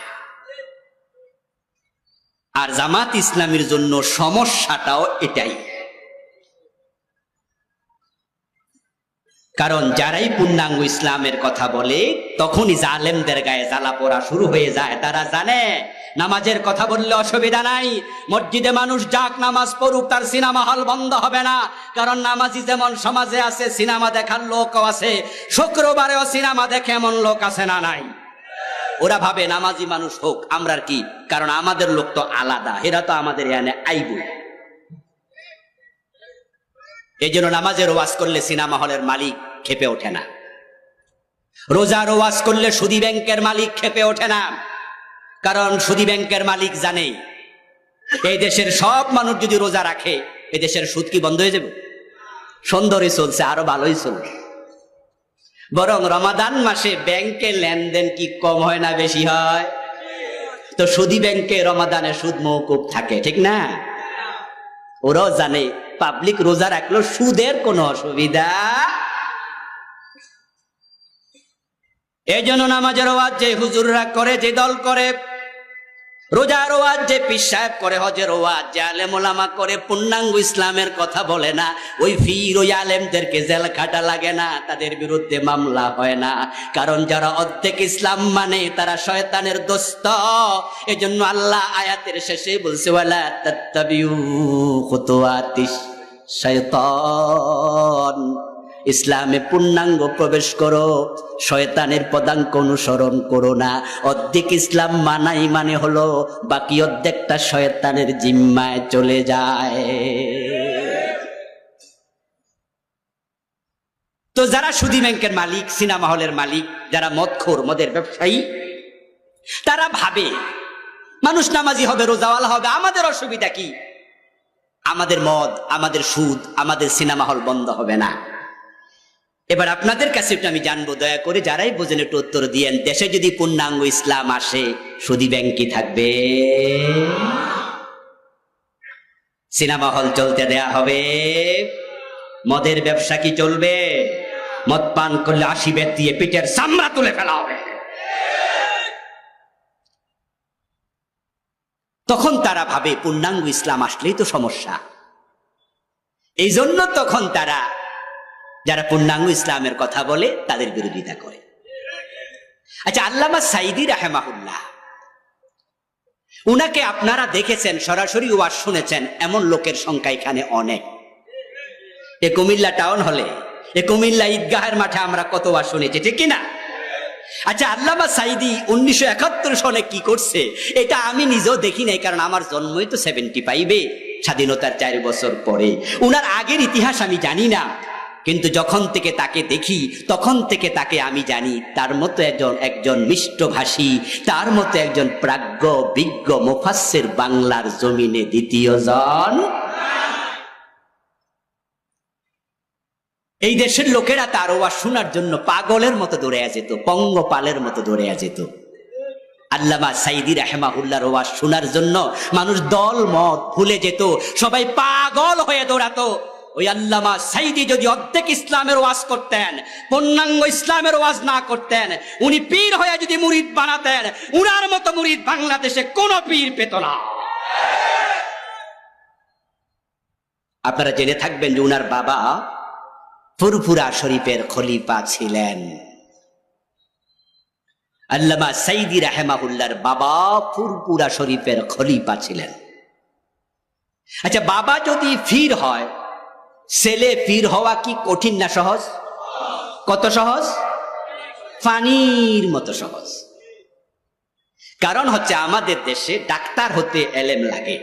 আর জামাত ইসলামীর জন্য সমস্যাটাও এটাই। কারণ যারাই পূর্ণাঙ্গ ইসলামের কথা বলে তখনই জালেমদের গায়ে জ্বালা পোড়া শুরু হয়ে যায়। তারা জানে নামাজের কথা বললে অসুবিধা নাই, মসজিদে মানুষ যাক নামাজ পড়ুক, তার সিনেমা হল বন্ধ হবে না। কারণ নামাজি যেমন সমাজে আছে, সিনেমা দেখার লোকও আছে, শুক্রবারেও সিনেমা দেখে এমন লোক আছে না নাই? ওরা ভাবে নামাজি মানুষ হোক, আমরা কি, কারণ আমাদের লোক তো আলাদা, এরা তো আমাদের এখানে আইব। এই জন্য নামাজের ওয়াজ করলে সিনেমা হলের মালিক খেপে ওঠে না, রোজার ওয়াজ করলে সুদী ব্যাংকের মালিক খেপে ওঠে না। কারণ সুদী ব্যাংকের মালিক জানে এই দেশের সব মানুষ যদি রোজা রাখে এই দেশের সুদ কি বন্ধ হয়ে যাবে? সুন্দরই চলছে, আরো ভালোই চলবে। বরং রমাদান মাসে ব্যাংকে লেনদেন কি কম হয় না বেশি হয়? তো সুদী ব্যাংকে রমাদানে সুদ মওকুফ থাকে, ঠিক না? ওরাও জানে পাবলিক রোজা রাখলো সুদের কোনো অসুবিধা। এই জন্য নামাজের ওয়াজ যে হুজুররা করে, যে দল করে, রোজার ওয়াজ যে পীর সাহেব করে, হজের ওয়াজ যে আলেম ওলামা করে, পূর্ণাঙ্গ ইসলামের কথা বলে না, ওই পীর ওই আলেমদেরকে জেল খাটা লাগে না, তাদের বিরুদ্ধে মামলা হয় না। কারণ যারা অর্ধেক ইসলাম মানে তারা শয়তানের দোস্ত। এজন্য আল্লাহ আয়াতের শেষে বলছে ওয়ালা তাত্তাবিউ খুতুওয়াতিশ শাইতান, ইসলামে পূর্ণাঙ্গ প্রবেশ করো, শয়তানের পদাঙ্ক অনুসরণ করো না। অর্ধেক ইসলাম মানাই মানে হলো বাকি অর্ধেকটা শয়তানের জিম্মায় চলে যায়। তো যারা সুদী ব্যাংকের মালিক, সিনেমা হলের মালিক, যারা মদখোর, মদের ব্যবসায়ী, তারা ভাবে মানুষ নামাজি হবে, রোজাওয়ালা হবে, আমাদের অসুবিধা কি? আমাদের মদ, আমাদের সুদ, আমাদের সিনেমা হল বন্ধ হবে না। এবার আপনাদের কাছে একটু আমি জানবো, দয়া করে যারাই বোঝেন একটু উত্তর দিয়েন, দেশে যদি পূর্ণাঙ্গ ইসলাম আসে সুদী ব্যাংক কি থাকবে? সিনেমা হল চলতে দেয়া হবে? মদের ব্যবসা কি চলবে? মদ পান করলে 80 বেত দিয়ে পিঠের চামড়া তুলে ফেলা হবে। তখন তারা ভাবে পূর্ণাঙ্গ ইসলাম আসলেই তো সমস্যা। এই জন্য তখন তারা, যারা পূর্ণাঙ্গ ইসলামের কথা বলে, তাদের বিরোধিতা করে। আচ্ছা, আল্লামা সাঈদী রাহিমাহুল্লাহ, উনাকে আপনারা দেখেছেন, সরাসরি ওয়াজ শুনেছেন, এমন লোকের সংখ্যা এখানে অনেক। এ কুমিল্লা টাউন হলে, এ কুমিল্লা ঈদগাহের মাঠে আমরা কত ওয়াজ শুনেছি, ঠিক কিনা? আচ্ছা, আল্লামা সাঈদী 1971 সনে কি করছে এটা আমি নিজেও দেখি নাই, কারণ আমার জন্মই তো 75-এ, স্বাধীনতার 4 বছর পরে। উনার আগের ইতিহাস আমি জানি না, কিন্তু যখন থেকে তাকে দেখি তখন থেকে তাকে আমি জানি তার মতো একজন মিষ্টভাষী, তার মতো একজন প্রাজ্ঞ বিজ্ঞ মুফাসসির বাংলার জমিনে দ্বিতীয় জন। এই দেশের লোকেরা তার ওয়াজ শোনার জন্য পাগলের মতো দৌড়ে যেত, পঙ্গপালের মতো দৌড়ে যেত। আল্লামা সাঈদী রাহিমাহুল্লাহর ওয়াজ শোনার জন্য মানুষ দল মত ভুলে যেত, সবাই পাগল হয়ে দৌড়াতো। ওই আল্লামা সাঈদী যদি অর্ধেক ইসলামের ওয়াজ করতেন, পূর্ণাঙ্গ ইসলামের ওয়াজ না করতেন, উনি পীর হয়ে যদি মুরিদ বানাতেন, উনার মতো মুরিদ বাংলাদেশে কোন পীর পেত না। আপনারা জেনে থাকবেন যে উনার বাবা ফুরফুরা শরীফের খলিফা ছিলেন। আল্লামা সাঈদী রাহিমাহুল্লাহর বাবা ফুরফুরা শরীফের খলিফা ছিলেন। আচ্ছা, বাবা যদি পীর হয়, ছেলে পীর হওয়া কি কঠিন না সহজ? কত সহজ? পানির মতো সহজ। কারণ হচ্ছে আমাদের দেশে ডাক্তার হতে এলেম লাগে,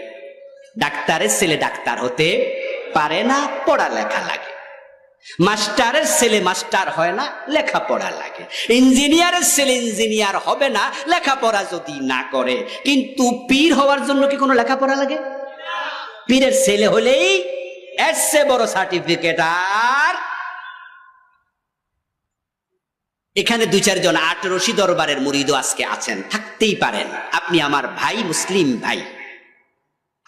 ডাক্তারের ছেলে ডাক্তার হতে পারে না, পড়ালেখা লাগে। মাস্টারের ছেলে মাস্টার হয় না, লেখাপড়া লাগে। ইঞ্জিনিয়ারের ছেলে ইঞ্জিনিয়ার হবে না লেখাপড়া যদি না করে। কিন্তু পীর হওয়ার জন্য কি কোনো লেখাপড়া লাগে? পীরের ছেলে হলেই এর চেয়ে বড় সার্টিফিকেট আর। এখানে 2-4 জন 8 রশি দরবারের মুরিদও আজকে আছেন, থাকতেই পারেন। আপনি আমার ভাই, মুসলিম ভাই,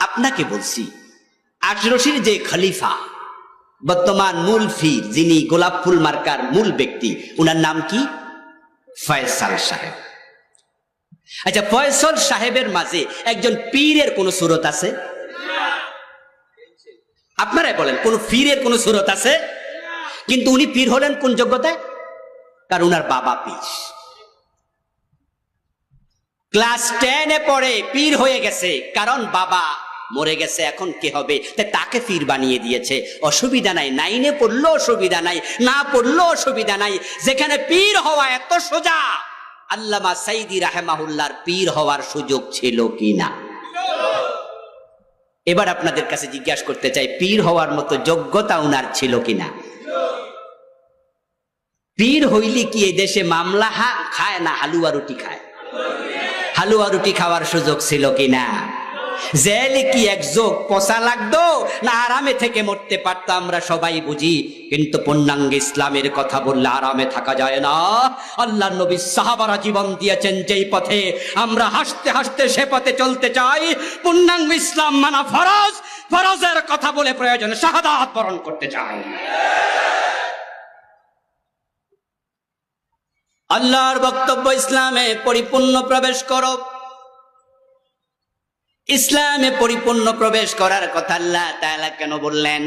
আপনাকে বলছি 8 রশির যে খলিফা, বর্তমান মূল পীর, যিনি গোলাপ ফুল মার্কার মূল ব্যক্তি, উনার নাম কি? ফয়সাল সাহেব। আচ্ছা, ফয়সাল সাহেবের মাঝে একজন পীরের কোন সুরত আছে? আপনারাই বলেন, কোন পীরের কোন সুরত আছে? কিন্তু উনি পীর হলেন কোন যোগ্যতায়? কারণ উনার বাবা পীর। ক্লাস 10-এ পড়ে পীর হয়ে গেছে, কারণ বাবা মরে গেছে, এখন কে হবে? তাকে পীর বানিয়ে দিয়েছে। অসুবিধা নাই, 9-এ পড়লো অসুবিধা নাই, না পড়লো অসুবিধা নাই। যেখানে পীর হওয়া এত সোজা, আল্লামা সাইদি রাহেমাহুল্লাহর পীর হওয়ার সুযোগ ছিল কিনা? এবার আপনাদের কাছে জিজ্ঞাসা করতে চাই, পীর হওয়ার মতো যোগ্যতা উনার ছিল কিনা? পীর হইলে কি এই দেশে মামলা খায় না হালুয়া রুটি খায়? হালুয়া রুটি খাওয়ার সুযোগ ছিল কিনা? জেলে কি এক যোগ পচা লাগতো না আরামে থেকে মরতে পারতো? আমরা সবাই বুঝি, কিন্তু পূর্ণাঙ্গ ইসলামের কথা বললে আরামে থাকা যায় না। আল্লাহর নবী সাহাবারা জীবন দিয়েছেন যেই পথে, আমরা হাসতে হাসতে সে পথে চলতে চাই। পূর্ণাঙ্গ ইসলাম মানা ফরজ, ফরজের কথা বলে প্রয়োজনে শাহাদাত বরণ করতে চাই। আল্লাহর বক্তব্য, ইসলামে পরিপূর্ণ প্রবেশ করো। ইসলামে পরিপূর্ণ প্রবেশ করার কথা আল্লাহ তাআলা কেন বললেন?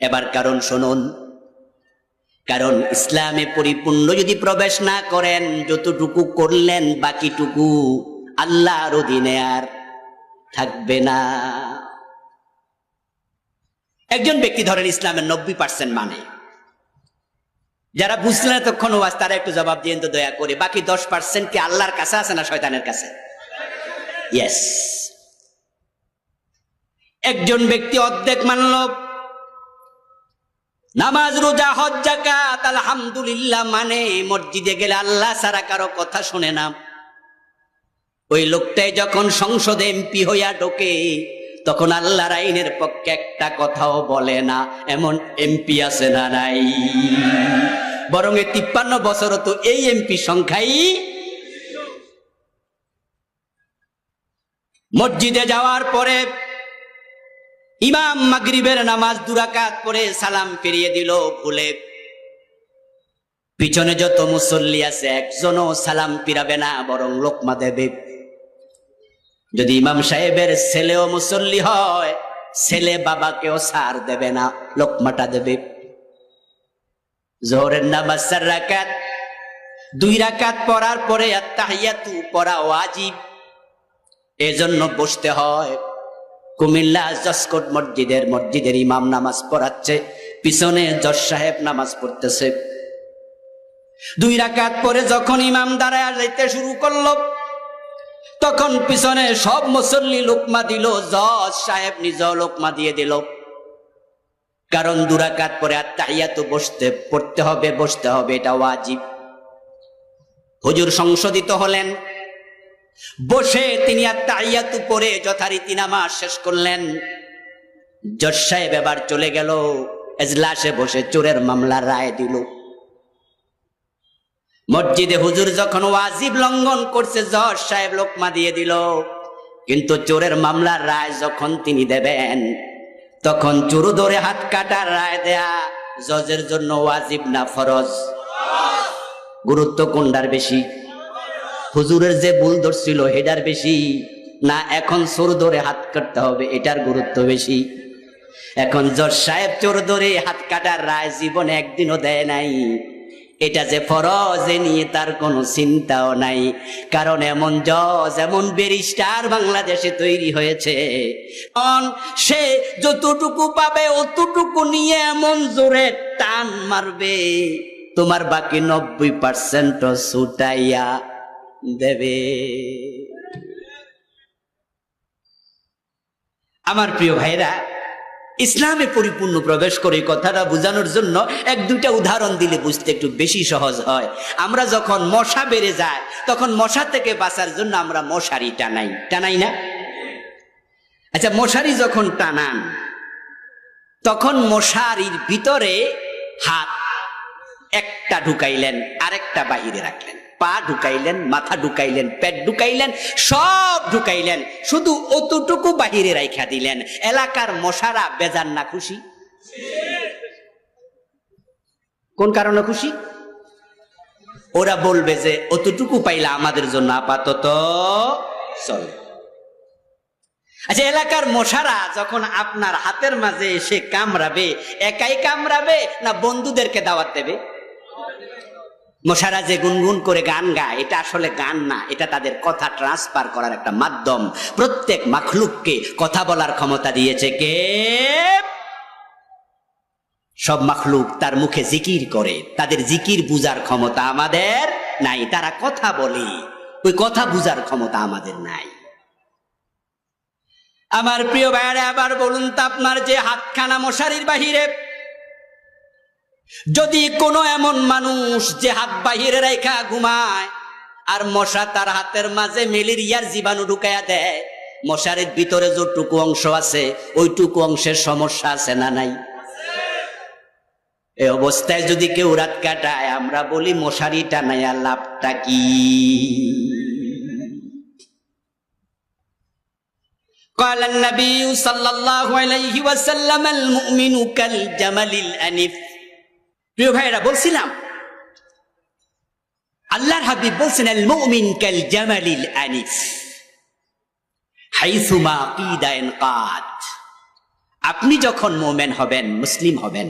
এবার কারণ শুনুন। কারণ ইসলামে পরিপূর্ণ যদি প্রবেশ না করেন, যতটুকু করলেন বাকিটুকু আল্লাহর অধীনে আর থাকবে না। একজন ব্যক্তি ধরেন ইসলামের 90% মানে, যারা বুঝলেন তখন ওয়াজ, তারা একটু জবাব দিয়েন তো দয়া করে। বাকি 10% কি আল্লাহর কাছে আছে না শয়তানের কাছে? ইয়েস। একজন ব্যক্তি অর্ধেক মানল, নামাজ রোজা হজ যাকাত আলহামদুলিল্লাহ মানে, মসজিদে গেলে আল্লাহ ছাড়া কারো কথা শুনে না। ওই লোকটাই যখন সংসদে এমপি হইয়া ঢোকে, তখন আল্লাহর আইনের পক্ষে একটা কথাও বলে না। এমন এমপি আছে না নাই? বরং 53 বছর তো এই এমপি সংখ্যাই। মসজিদে যাওয়ার পরে ইমাম মাগরিবের নামাজ 2 রাকাত পড়ে সালাম ফিরিয়ে দিল ভুলে। পিছনে যত মুসল্লি আছে একজনও সালাম ফিরাবে না, বরং লোকমা দেবে। যদি ইমাম সাহেবের ছেলেও মুসল্লি হয়, ছেলে বাবাকেও ছাড় দেবে না, লোকমাটা দেবে। জোহরের নামাজ 4 রাকাত, 2 রাকাত পড়ার পরে আত্তাহিয়াতু পড়া ওয়াজিব, এজন্য বসতে হয়। কুমিল্লা জসকোট মসজিদের ইমাম নামাজ পড়াচ্ছে, পিছনে জজ সাহেব নামাজ পড়তেছে। 2 রাকাত পরে যখন ইমাম দাঁড়ায় যাইতে শুরু করলো, তখন পিছনে সব মুসল্লি লোকমা দিল, জজ সাহেব নিজেও লোকমা দিয়ে দিল। কারণ 2 রাকাত পরে আত্তাহিয়াতু পড়তে হবে, বসতে হবে, এটা ওয়াজিব। হুজুর সংশোধিত হলেন, বসে তিনি আত্তাহিয়াতু পড়ে যথারীতি নামাজ শেষ করলেন। জজ সাহেব এবার চলে গেল, এজলাসে বসে চোরের মামলার রায় দিল। মসজিদে হুজুর যখন ওয়াজিব লঙ্ঘন করছে, জজ সাহেব লোকমা দিয়ে দিল। কিন্তু চোরের মামলার রায় যখন তিনি দেবেন, তখন চোর ধরে হাত কাটার রায় দেয়া জজের জন্য ওয়াজিব না ফরজ? গুরুত্ব কোনটার বেশি? হুজুরের যে ভুল ধরছিল এটার বেশি, না এখন চোর ধরে হাত কাটতে হবে এটার গুরুত্ব বেশি? এখন জজ সাহেব চোর ধরে হাত কাটার রায় জীবনে একদিনও দেয় নাই, এটা যে ফরজ এ নিয়ে তার কোনো চিন্তাও নাই। কারণ এমন জজ, এমন ব্যারিস্টার বাংলাদেশে তৈরি হয়েছে, সে যতটুকু পাবে অতটুকু নিয়ে এমন জোরে টান মারবে, তোমার বাকি 90% ছুটাইয়া দেবে। আমার প্রিয় ভাইরা, ইসলামে পরিপূর্ণ প্রবেশ করে কথাটা বোঝানোর জন্য এক দুইটা উদাহরণ দিলে বুঝতে একটু বেশি সহজ হয়। আমরা যখন মশা বেড়ে যায়, তখন মশা থেকে বাঁচার জন্য আমরা মশারি টানাই, টানাই না? আচ্ছা, মশারি যখন টানান, তখন মশারির ভিতরে হাত একটা ঢুকাইলেন, আরেকটা বাহিরে রাখলেন, পা ঢুকাইলেন, মাথা ঢুকাইলেন, পেট ঢুকাইলেন, সব ঢুকাইলেন, শুধু অতটুকু বাহিরে রাইখা দিলেন। এলাকার মশারা বেজান না খুশি? কোন কারণে খুশি? ওরা বলবে যে অতটুকু পাইলা আমাদের জন্য আপাতত চলে। আচ্ছা, এলাকার মশারা যখন আপনার হাতের মাঝে এসে কামড়াবে, একাই কামড়াবে না বন্ধুদেরকে দাওয়াত দেবে? মশারা যে গুনগুন করে গান গায়, এটা আসলে গান না, এটা তাদের কথা ট্রান্সফার করার একটা মাধ্যম। প্রত্যেক মাখলুককে কথা বলার ক্ষমতা দিয়েছে কে? সব মাখলুক তার মুখে জিকির করে, তাদের জিকির বুঝার ক্ষমতা আমাদের নাই। তারা কথা বলে, ওই কথা বুঝার ক্ষমতা আমাদের নাই। আমার প্রিয় ভাইরা, আবার বলুন তো, আপনার যে হাতখানা মশারির বাহিরে, যদি কোনো এমন মানুষ যে হাত বাহিরে রেখা ঘুমায় আর মশা তার হাতের মাঝে ম্যালেরিয়ার জীবাণু ঢুকাইয়া দেয়, মশারির ভিতরে যতটুকু অংশ আছে ওইটুকু অংশের সমস্যা আছে না নাই? এই অবস্থায় যদি কেউ রাত কাটায়, আমরা বলি মশারি টানাইয়া লাভটা কি? قال النبي صلى الله عليه وسلم المؤمن كالجمل الأنف। প্রিয় ভাইরা, বলছিলাম আল্লাহর হাবিব বলছেন আল মুমিন কাল জামালিল আনিফ হাইসুমা কিদা ইনকাদ। আপনি যখন মুমিন হবেন, মুসলিম হবেন,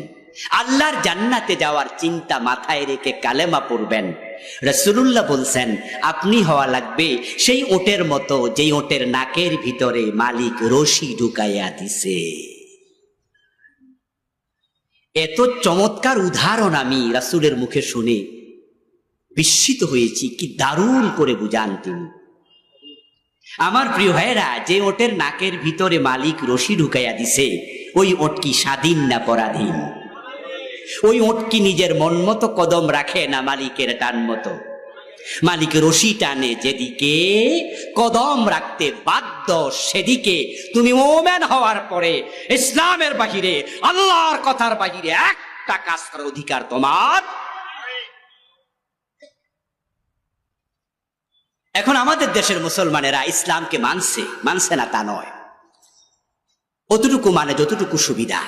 আল্লাহর জান্নাতে যাওয়ার চিন্তা মাথায় রেখে কালেমা পড়বেন, রাসূলুল্লাহ বলছেন আপনি হওয়া লাগবে সেই ওটের মতো, যেই ওটের নাকের ভিতরে মালিক রশি ঢুকাইয়া দিছে। এত চমৎকার উদাহরণ আমি রাসূলের মুখে শুনে বিস্মিত হয়েছি, কি দারুণ করে বুঝান তিনি। আমার প্রিয় ভাইরা, যে ওটের নাকের ভিতরে মালিক রশি ঢুকাইয়া দিছে, ওই ওট কি স্বাধীন না পরাধীন? ওই ওট কি নিজের মন মতো কদম রাখে না মালিকের টান মতো? মালিক রশি টানে যেদিকে, কদম রাখতে বাধ্য সেদিকে। তুমি মুমিন হওয়ার পরে ইসলামের বাহিরে, আল্লাহর কথার বাহিরে একটা কাজ করার অধিকার তোমার। এখন আমাদের দেশের মুসলমানেরা ইসলামকে মানছে না তা নয়, অতটুকু মানে যতটুকু সুবিধা,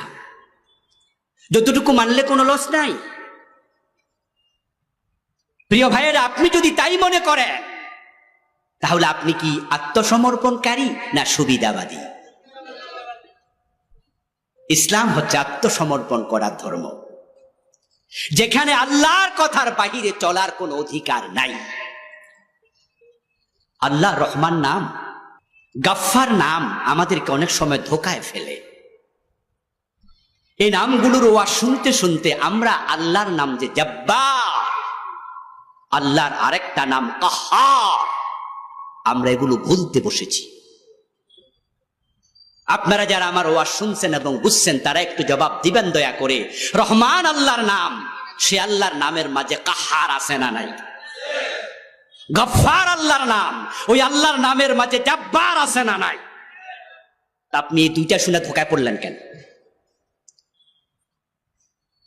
যতটুকু মানলে কোনো লস নাই। প্রিয় ভাইয়েরা, আপনি যদি তাই মনে করেন, তাহলে আপনি কি আত্মসমর্পণকারী না সুবিধাবাদী? ইসলাম হচ্ছে আত্মসমর্পণ করার ধর্ম, যেখানে আল্লাহর কথার বাহিরে চলার কোনো অধিকার নাই। আল্লাহ রহমান নাম, গাফফার নাম আমাদেরকে অনেক সময় ধোকায় ফেলে। এই নামগুলোর ওয়াজ শুনতে শুনতে আমরা আল্লাহর নাম যে জব্বার, আল্লাহর আরেকটা নাম কাহ্হার, আমরা এগুলো ভুলতে বসেছি। আপনারা যারা আমার ওয়াজ শুনছেন এবং বুঝছেন, তারা একটু জবাব দিবেন দয়া করে। রহমান আল্লাহর নাম, সে আল্লাহর নামের মাঝে কাহ্হার আছে না নাই? গফফার আল্লাহর নাম, ওই আল্লাহর নামের মাঝে জব্বার আছে না নাই? আপনি এই দুইটা শুনে ধোকায় পড়লেন কেন?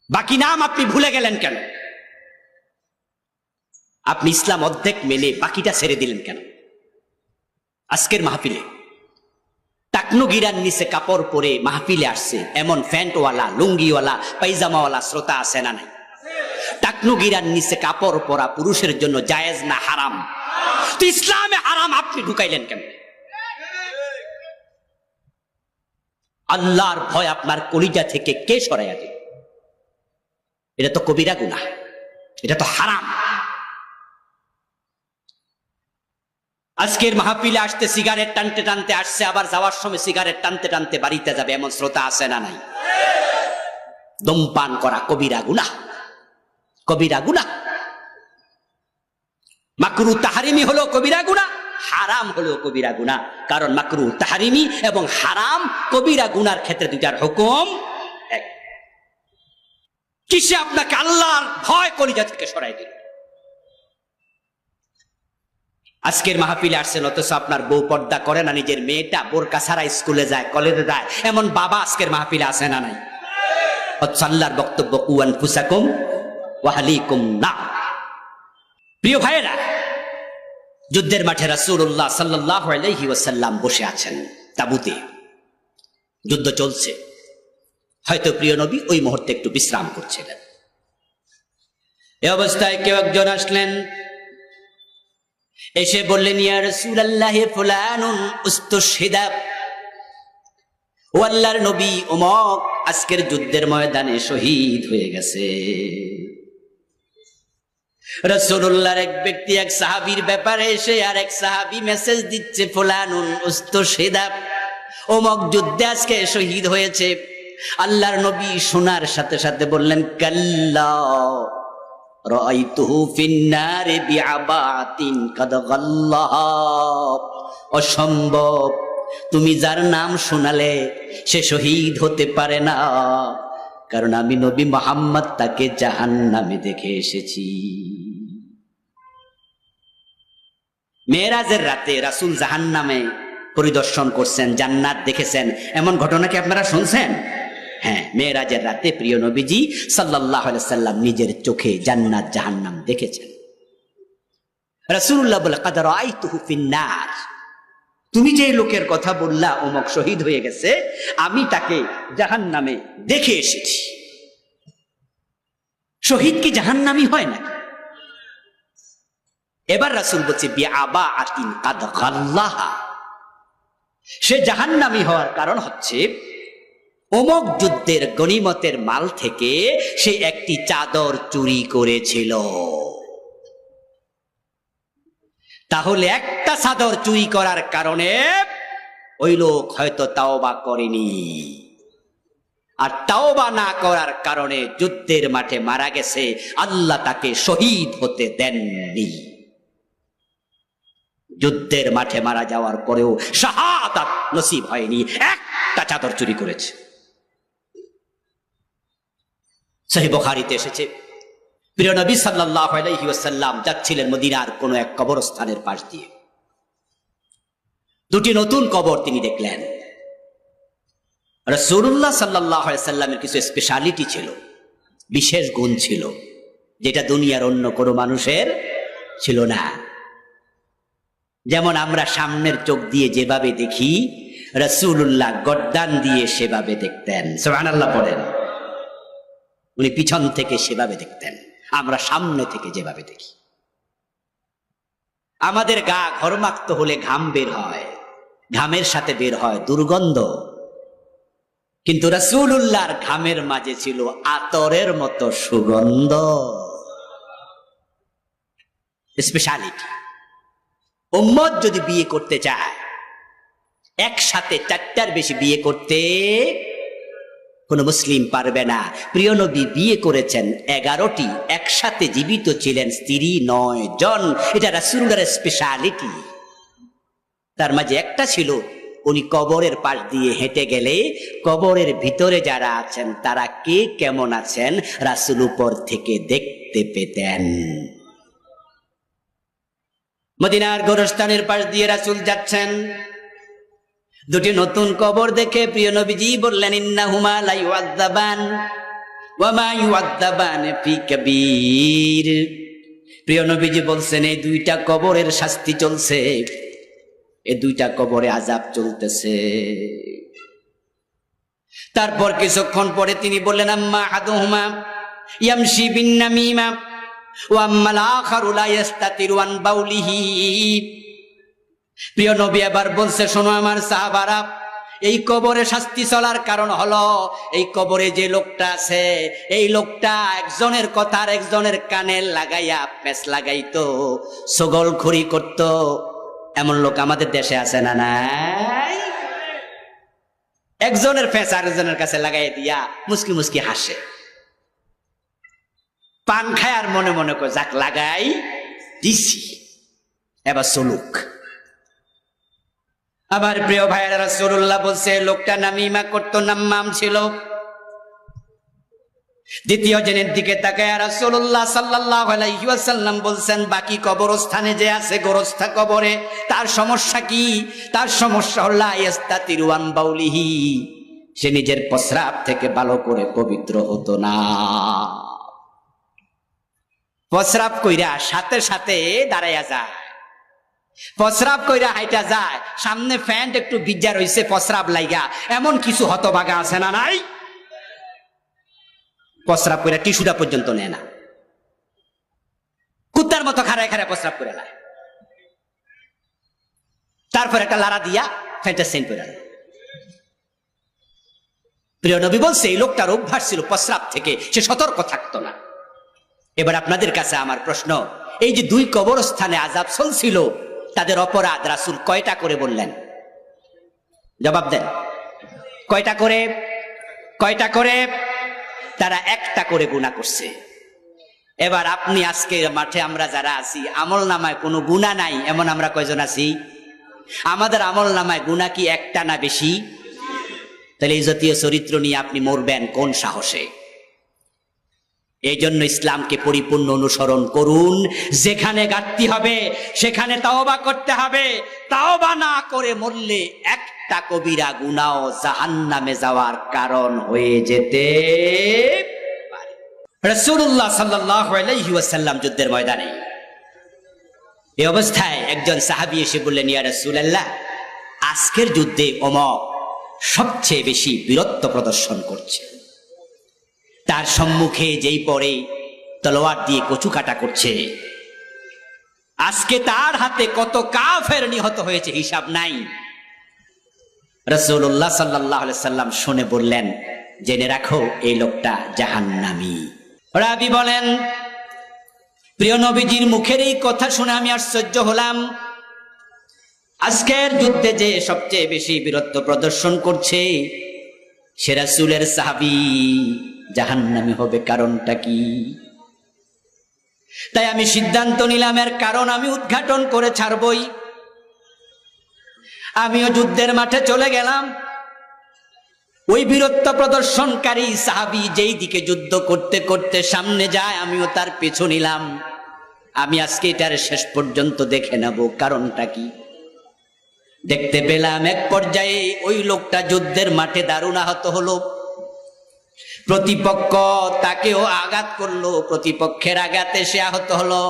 বাকি নাম আপনি ভুলে গেলেন কেন? আপনি ইসলাম অর্ধেক মেনে বাকিটা ছেড়ে দিলেন কেন? আজকের মাহফিলে টাকনু গিরার নিচে কাপড় পরে মাহফিলে আসছে এমন প্যান্টওয়ালা, লুঙ্গিওয়ালা, পায়জামাওয়ালা শ্রোতা আছে না নাই? টাকনু গিরার নিচে কাপড় পরা পুরুষের জন্য জায়েজ না হারাম? তো ইসলামে হারাম আপনি ঢুকাইলেন কেন? আল্লাহর ভয় আপনার কলিজা থেকে কে সরাইয়া দেবে? এটা তো কবিরা গুনাহ। এটা তো হারাম। আজকের মাহফিলে আসতে সিগারেট টানতে টানতে আসছে, আবার যাওয়ার সময় সিগারেট টানতে টানতে বাড়িতে যাবে, এমন শ্রোতা আছে না নাই? ধূমপান করা কবিরা গুনাহ, কবিরা গুনাহ। মাকরুহ তাহরিমি হলো কবিরা গুনাহ, হারাম হলো কবিরা গুনাহ। কারণ মাকরুহ তাহরিমি এবং হারাম কবিরা গুনার ক্ষেত্রে দুইটার হুকুম এক। কিসে আপনাকে আল্লাহর ভয় কলিজা থেকে সরাই দিল? আজকের মাহফিলে আসছেন, অথচ আপনার বউ পর্দা করে না, নিজের মেয়েটা বোরকা ছাড়া স্কুলে যায়, কলেজে যায়, এমন বাবা আজকের মাহফিলে আসে না নাই? আল্লাহর বক্তব্য কু আনফুসাকুম ওয়া আহলিকুম না। প্রিয় ভাইয়েরা, যুদ্ধের মাঠে রাসূলুল্লাহ সাল্লাল্লাহু আলাইহি ওয়াসাল্লাম বসে আছেন তাঁবুতে, যুদ্ধ চলছে। হয়তো প্রিয় নবী ওই মুহূর্তে একটু বিশ্রাম করছিলেন। এই অবস্থায় কেউ একজন আসলেন, এসে বললেন, ইয়া রাসূলুল্লাহ ফুলানুন উস্তুশহিদা, ও আল্লাহর নবী, অমুক আজকের যুদ্ধের ময়দানে শহীদ হয়ে গেছে। রাসূলুল্লাহর এক ব্যক্তি এক সাহাবীর ব্যাপারে এসে আর এক সাহাবী মেসেজ দিচ্ছে, ফুলানুন উস্তুশহিদা, অমুক যুদ্ধে আজকে শহীদ হয়েছে। আল্লাহর নবী শোনার সাথে সাথে বললেন, কাল্লা রাআইতুহু ফিন্নারি বিআবাতিন কাদ গাল্লাহা, অসম্ভব, তুমি যার নাম শোনালে সে শহীদ হতে পারে না, কারণ আমি নবী মুহাম্মদ তাকে জাহান্নামে দেখে এসেছি। মেরাজের রাতে রাসূল জাহান্নামে পরিদর্শন করছেন, জান্নাত দেখেছেন, এমন ঘটনা কি আপনারা শুনছেন? হ্যাঁ, মেরাজের রাতে প্রিয় নবীজি সাল্লাল্লাহু আলাইহি সাল্লাম নিজের চোখে জান্নাত জাহান্নাম দেখেছেন। রাসূলুল্লাহ বলে, কাদ রাআইতুহু ফিন্নার, তুমি যে লোকের কথা বললা অমুক শহীদ হয়ে গেছে, আমি তাকে জাহান্নামে দেখে এসেছি। শহীদ কি জাহান্নামী হয় না? এবার রাসূল বলছে, বিআবাতিন কাদ গাল্লাহা, সে জাহান্নামী হওয়ার কারণ হচ্ছে অমুক যুদ্ধের গনিমতের মাল থেকে সে একটি চাদর চুরি করেছিল। তাহলে একটা চাদর চুরি করার কারণে ওই লোক হয়তো তাওবা করেনি, আর তাওবা না করার কারণে যুদ্ধের মাঠে মারা গেছে, আল্লাহ তাকে শহীদ হতে দেননি। যুদ্ধের মাঠে মারা যাওয়ার পরেও শাহাদাত নসিব হয়নি, একটা চাদর চুরি করেছে। সহিহ বুখারীতে এসেছে, প্রিয় নবী সাল্লাল্লাহু আলাইহি ওয়াসাল্লাম যাচ্ছিলেন মদিনার কোন এক কবরস্থানের পাশ দিয়ে। দুটি নতুন কবর তিনি দেখলেন। রাসূলুল্লাহ সাল্লাল্লাহু আলাইহি ওয়াসাল্লামের কিছু স্পেশালিটি ছিল, বিশেষ গুণ ছিল, যেটা দুনিয়ার অন্য কোনো মানুষের ছিল না। যেমন আমরা সামনের চোখ দিয়ে যেভাবে দেখি, রাসূলুল্লাহ গর্দান দিয়ে সেভাবে দেখতেন। সুবহানাল্লাহ পড়েন। উনি পিছন থেকে সেভাবে দেখতেন, আমরা সামনে থেকে যেভাবে দেখি। আমাদের গা ঘর্মাক্ত হলে ঘাম বের হয়, ঘামের সাথে বের হয় দুর্গন্ধ, কিন্তু রাসূলুল্লাহর ঘামের মাঝে ছিল আতরের মতো সুগন্ধ। স্পেশালিটি। উম্মত যদি বিয়ে করতে চায়, একসাথে 4টার বেশি বিয়ে করতে কোন মুসলিম পারবে না। প্রিয় নবী বিয়ে করেছেন 11টি, একসাথে জীবিত ছিলেন স্ত্রী 9 জন। এটা রাসূলুল্লাহর স্পেশালিটি। তার মাঝে একটা ছিল, উনি কবরের পাশ দিয়ে হেঁটে গেলে কবরের ভিতরে যারা আছেন তারা কে কেমন আছেন রাসূল উপর থেকে দেখতে পেতেন। মদিনার গোরস্থানের পাশ দিয়ে রাসূল যাচ্ছেন, দুটি নতুন কবর দেখে প্রিয় নবীজি বললেন, ইন্নাহুমা লা ইউআযাবান ওয়া মা ইউআযাবান ফি কাবীর। প্রিয় নবীজি বলছেন, এই দুইটা কবরের শাস্তি চলছে, এই দুইটা কবরে আযাব চলতেছে। তারপর কিছুক্ষণ পরে তিনি বললেন, আম্মা আহাদুহুমা ইয়ামশি বিন নামিমা ওয়া আম্মাল আখারু লা ইস্তাতিরু আন বাউলিহি। প্রিয় নবী এবার বলছে, শোনো আমার সাহাবারা, এই কবরে শাস্তি চলার কারণ হলো এই কবরে যে লোকটা আছে এই লোকটা একজনের কথা আর একজনের কানে লাগাইয়া পেঁচ লাগাইতো, ছগলখড়ি করত। এমন লোক আমাদের দেশে আছে না নাই? একজনের পেঁচ আরেকজনের কাছে লাগাই দিয়া মুস্কি মুস্কি হাসে, পান খায় আর মনে মনে করে যাক লাগাই দিছি, এবার চলুক। আমার প্রিয় ভাইয়েরা, রাসূলুল্লাহ বলছে লোকটা নামিমা করতো, নাম্মাম ছিল। দ্বিতীয় জনের দিকে তাকায় রাসূলুল্লাহ সাল্লাল্লাহু আলাইহি ওয়াসাল্লাম বলছেন বাকি কবরস্থানে যে আছে গোরস্থা কবরে, তার সমস্যা কি? তার সমস্যা হলো ইস্তাতিরু আন বাউলিহি, সে নিজের প্রস্রাব থেকে ভালো করে পবিত্র হতো না। প্রস্রাব কইরা সাথে সাথে দাঁড়াইয়া যায়, প্রস্রাব কইরা হাইটা যায়, সামনে প্যান্ট একটু ভিজা রইছে প্রস্রাব লাইগা, এমন কিছু হতভাগা আছে না নাই? প্রস্রাব কইরা টিস্যুটা পর্যন্ত নেয় না, কুত্তার মতো খাড়ায় খাড়ায় প্রস্রাব করে নেয়, তারপর একটা লাড়া দিয়া প্যান্টটা সেন্ট করে নেয়। প্রিয় নবী বলছে এই লোকটার অভ্যাস ছিল প্রস্রাব থেকে সে সতর্ক থাকতো না। এবার আপনাদের কাছে আমার প্রশ্ন, এই যে দুই কবরস্থানে আযাব চলছিল তাদের অপরাধ রাসূল কয়টা করে বললেন? জবাব দেন, কয়টা করে? কয়টা করে? তারা একটা করে গুনাহ করছে। এবার আপনি আজকে মাঠে আমরা যারা আছি আমল নামায় কোনো গুনাহ নাই এমন আমরা কয়জন আছি? আমাদের আমল নামায় গুনাহ কি একটা না বেশি? তাহলে এই জাতীয় চরিত্র নিয়ে আপনি মরবেন কোন সাহসে? এই জন্য ইসলামকে পরিপূর্ণ অনুসরণ করুন। যেখানে ঘাটতি হবে সেখানে তাওবা করতে হবে। তাওবা না করে মরলে একটা কবিরা গুনাহ জাহান্নামে যাওয়ার কারণ হয়ে যেতে পারে। রাসূলুল্লাহ সাল্লাল্লাহু আলাইহি ওয়াসাল্লাম যুদ্ধের ময়দানে এই অবস্থায় একজন সাহাবী এসে বললেন, ইয়া রাসূলুল্লাহ, আজকের যুদ্ধে ওমর সবচেয়ে বেশি বীরত্ব প্রদর্শন করছে, তার সম্মুখে যেই পরে তলোয়ার দিয়ে কচু কাটা করছে, আজকে তার হাতে কত কাফের নিহত হয়েছে হিসাব নাই। রাসূলুল্লাহ সাল্লাল্লাহু আলাইহি সাল্লাম শুনে বললেন, জেনে রাখো এই লোকটা জাহান্নামী। রাবী বলেন, প্রিয় নবীজির মুখের এই কথা শুনে আমি আশ্চর্য হলাম। আজকের যুদ্ধে যে সবচেয়ে বেশি বীরত্ব প্রদর্শন করছে সে রাসূলের সাহাবী জাহান্নামী হবে, কারণটা কি? তাই আমি সিদ্ধান্ত নিলাম এর কারণ আমি উদ্ঘাটন করে ছাড়বই। আমিও যুদ্ধের মাঠে চলে গেলাম। ওই বীরত্ব প্রদর্শনকারী সাহাবী যেই দিকে যুদ্ধ করতে করতে সামনে যায় আমিও তার পিছু নিলাম। আমি আজকে এটার শেষ পর্যন্ত দেখে নেব কারণটা কি। দেখতে পেলাম এক পর্যায়ে ওই লোকটা যুদ্ধের মাঠে দারুণ আহত হলো। প্রতিপক্ষ তাকেও আঘাত করলো, প্রতিপক্ষের আঘাতে সে আহত হলো।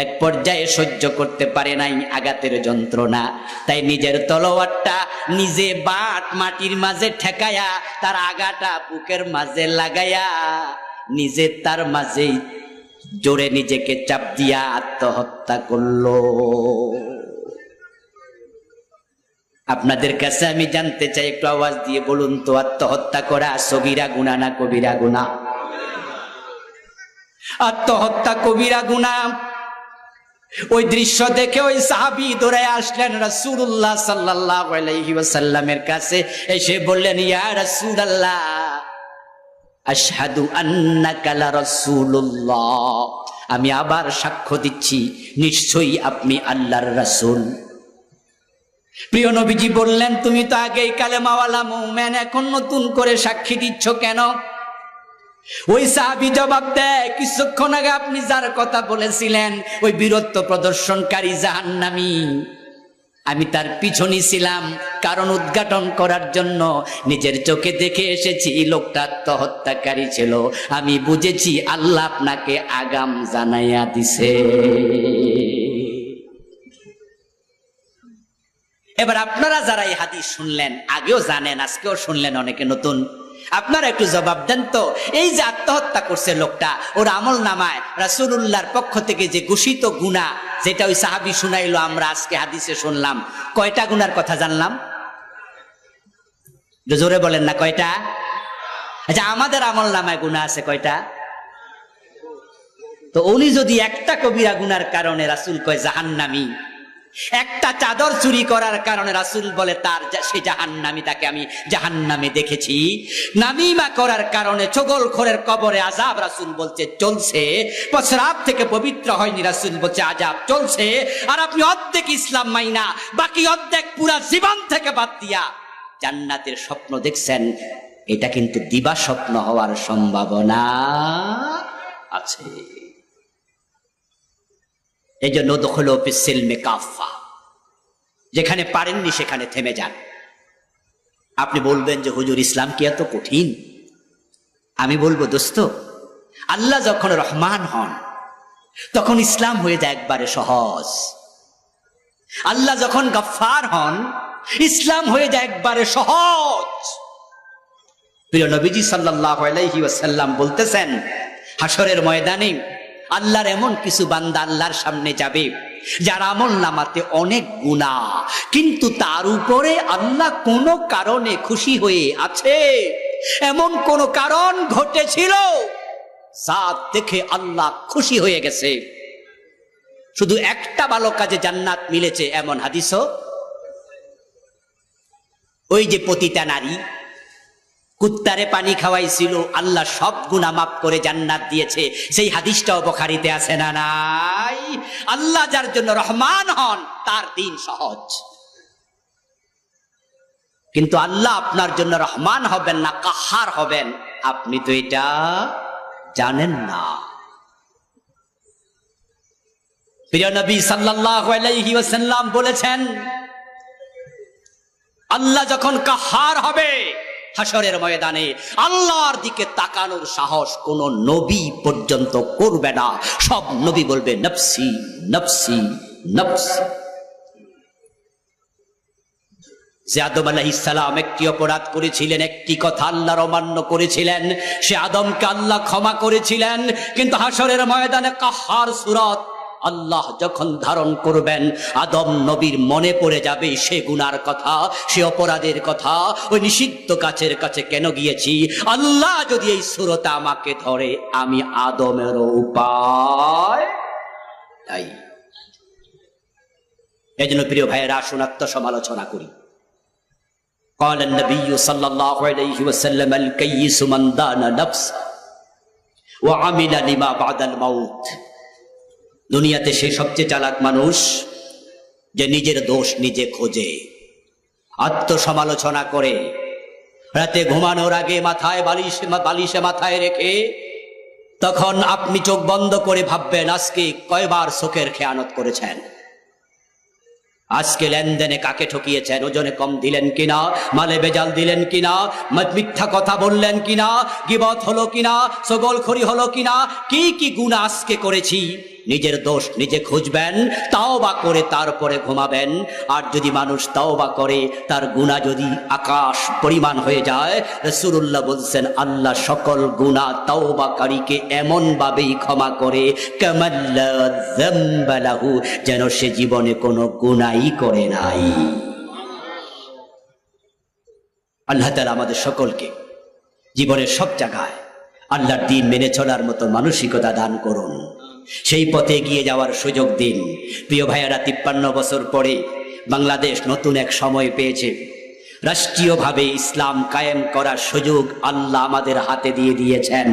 এক পর্যায়ে সহ্য করতে পারে নাই আঘাতের যন্ত্রণা, তাই নিজের তলোয়ারটা নিজে বাট মাটির মাঝে ঠেকায়া তার আঘাটা বুকের মাঝে লাগায়া নিজে তার মাঝেই জোরে নিজেকে চাপ দিয়া আত্মহত্যা করলো। আপনাদের কাছে আমি জানতে চাই, একটু আওয়াজ দিয়ে বলুন তো, আত্মহত্যা করা সগীরা গুনাহ না কবিরা গুনাহ? আত্মহত্যা কবিরা গুনাহ। ওই দৃশ্য দেখে ওই সাহাবী দৌড়ে আসলেন রাসূলুল্লাহ সাল্লাল্লাহু আলাইহি ওয়াসাল্লামের কাছে, এসে বললেন, ইয়া রাসূলুল্লাহ, আশহাদু আন্নাকা লা রাসূলুল্লাহ, আমি আবার সাক্ষ্য দিচ্ছি নিশ্চয়ই আপনি আল্লাহর রাসূল। প্রিয় নবীজি বললেন, তুমি তো আগেই কালেমাওয়ালা মুমিন, এখন নতুন করে সাক্ষী দিচ্ছ কেন? ওই সাহাবী জবাব দেয়, কিছুক্ষণ আগে আপনি যার কথা বলেছিলেন ওই বীরত্ব প্রদর্শনকারী জাহান্নামী, আমি তার পিছনে ছিলাম কারণ উদ্ঘাটন করার জন্য। নিজের চোখে দেখে এসেছি লোকটা আত্মহত্যাকারী ছিল। আমি বুঝেছি আল্লাহ আপনাকে আগাম জানাইয়া দিছে। এবার আপনারা যারা এই হাদিস শুনলেন, আগেও জানেন আজকেও শুনলেন, অনেকে নতুন, আপনারা একটু জবাব দেন তো, এই যে আত্মহত্যা করছে লোকটা, ওর আমল নামায় রাসূলুল্লাহর পক্ষ থেকে যে ঘোষিত গুনাহ, যেটা ওই সাহাবী শুনাইলো, আমরা আজকে হাদিসে শুনলাম, কয়টা গুনার কথা জানলাম? জোরে বলেন না কয়টা? আচ্ছা, আমাদের আমল নামায় গুনাহ আছে কয়টা? তো উনি যদি একটা কবিরা গুনার কারণে রাসূল কয় জাহান্নামী, একটা চাদর চুরি করার কারণে রাসূল বলে তার সে জাহান্নামী, তাকে আমি জাহান্নামে দেখেছি, নামিমা করার কারণে চগলখোরের কবরে আযাব রাসূল বলছে চলছে, প্রস্রাব থেকে পবিত্র হয়নি রাসূল বলছে আযাব চলছে, আর আপনি অর্ধেক ইসলাম মাইনা বাকি অর্ধেক পুরা জীবন থেকে বাদ দিয়া জান্নাতের স্বপ্ন দেখছেন, এটা কিন্তু দিবা স্বপ্ন হওয়ার সম্ভাবনা আছে। এই জন্য দখলো ফিস সিলমে কাফা, যেখানে পারেননি সেখানে থেমে যান। আপনি বলবেন যে হুজুর ইসলাম কি এত কঠিন? আমি বলবো দোস্ত, আল্লাহ যখন রহমান হন তখন ইসলাম হয়ে যায় একবারে সহজ। আল্লাহ যখন গফফার হন ইসলাম হয়ে যায় একবারে সহজ। প্রিয় নবীজি সাল্লাল্লাহু আলাইহি ওয়াসাল্লাম বলতেছেন, হাসরের ময়দানে আল্লাহর এমন কিছু বান্দা আল্লাহর সামনে যাবে যার আমল নামাতে অনেক গুনাহ, কিন্তু তার উপরে আল্লাহ কোনো কারণে খুশি হয়ে আছে, এমন কোন কারণ ঘটেছিল যা দেখে আল্লাহ খুশি হয়ে গেছে। শুধু একটা ভালো কাজে জান্নাত মিলেছে এমন হাদিসও, ওই যে পতিতা নারী কুত্তারে পানি খাওয়াইছিল, আল্লাহ সব গুনাহ মাফ করে জান্নাত দিয়েছে, সেই হাদিসটাও বুখারীতে আছে না নাই? আল্লাহ যার জন্য রহমান হন তার দিন সহজ। কিন্তু আল্লাহ আপনার জন্য রহমান হবেন না কাহার হবেন, আপনি তো এটা জানেন না। প্রিয় নবী সাল্লাল্লাহু আলাইহি ওয়াসাল্লাম বলেছেন, আল্লাহ যখন কাহার হবে হাসরের ময়দানে আল্লাহর দিকে তাকানোর সাহস কোন নবী পর্যন্ত করবে না। সব নবী বলবে নফসি নফসি নফসি। যে আদম আলাইহিস সালাম একটি অপরাধ করেছিলেন, একটি কথা আল্লাহর অমান্য করেছিলেন, সে আদমকে আল্লাহ ক্ষমা করেছিলেন, কিন্তু হাসরের ময়দানে কাহার সূরত আল্লাহ যখন ধারণ করবেন আদম নবীর মনে পড়ে যাবে সে গুনার কথা, সে অপরাধের কথা, ওই নিষিদ্ধ গাছের কাছে কেন গিয়েছি, আল্লাহ যদি এই সূরতে আমাকে ধরে আমি আদমের উপায় তাই। এজন্য প্রিয় ভাইয়েরা, আসুন আত্মসমালোচনা করি। قال النبي صلى الله عليه وسلم الكيس من دان نفسه وعمل لما بعد الموت। দুনিয়াতে সে সবচেয়ে চালাক মানুষ যে নিজের দোষ নিজে খোঁজে, আত্মসমালোচনা করে, রাতে ঘুমানোর আগে মাথায় বালিশে মাথায় রেখে তখন আপনি চোখ বন্ধ করে ভাববেন আজকে কয়বার চোখের খেয়ানত করেছেন, আজকে লেনদেনে কাকে ঠকিয়েছেন, ওজনে কম দিলেন কিনা, মালে বেজাল দিলেন কিনা, মিথ্যা কথা বললেন কিনা, গীবত হলো কিনা, চগলখড়ি হলো কিনা, কি কি গুনাহ আজকে করেছি। নিজের দোষ নিজে খুঁজবেন, তাওবা করে তারপরে ঘুমাবেন। আর যদি মানুষ তাওবা করে তার গুনাহ যদি আকাশ পরিমাণ হয়ে যায়, রাসূলুল্লাহ বলছেন আল্লাহ সকল গুনাহ তাওবাকারীকে এমন ভাবেই ক্ষমা করে কামাল্লা যামবা লাহু, যেন সে জীবনে কোনো গুনাহই করে নাই। আল্লাহ তাআলা আমাদের সকলকে জীবনের সব জায়গায় আল্লাহর দ্বীন মেনে চলার মতো মানসিকতা দান করুন, সেই পথে এগিয়ে যাওয়ার সুযোগ দিন। প্রিয় ভাইয়েরা, 53 বছর পরে বাংলাদেশ নতুন এক সময় পেয়েছে, রাষ্ট্রীয়ভাবে ইসলাম কায়েম করার সুযোগ আল্লাহ আমাদের হাতে দিয়ে দিয়েছেন।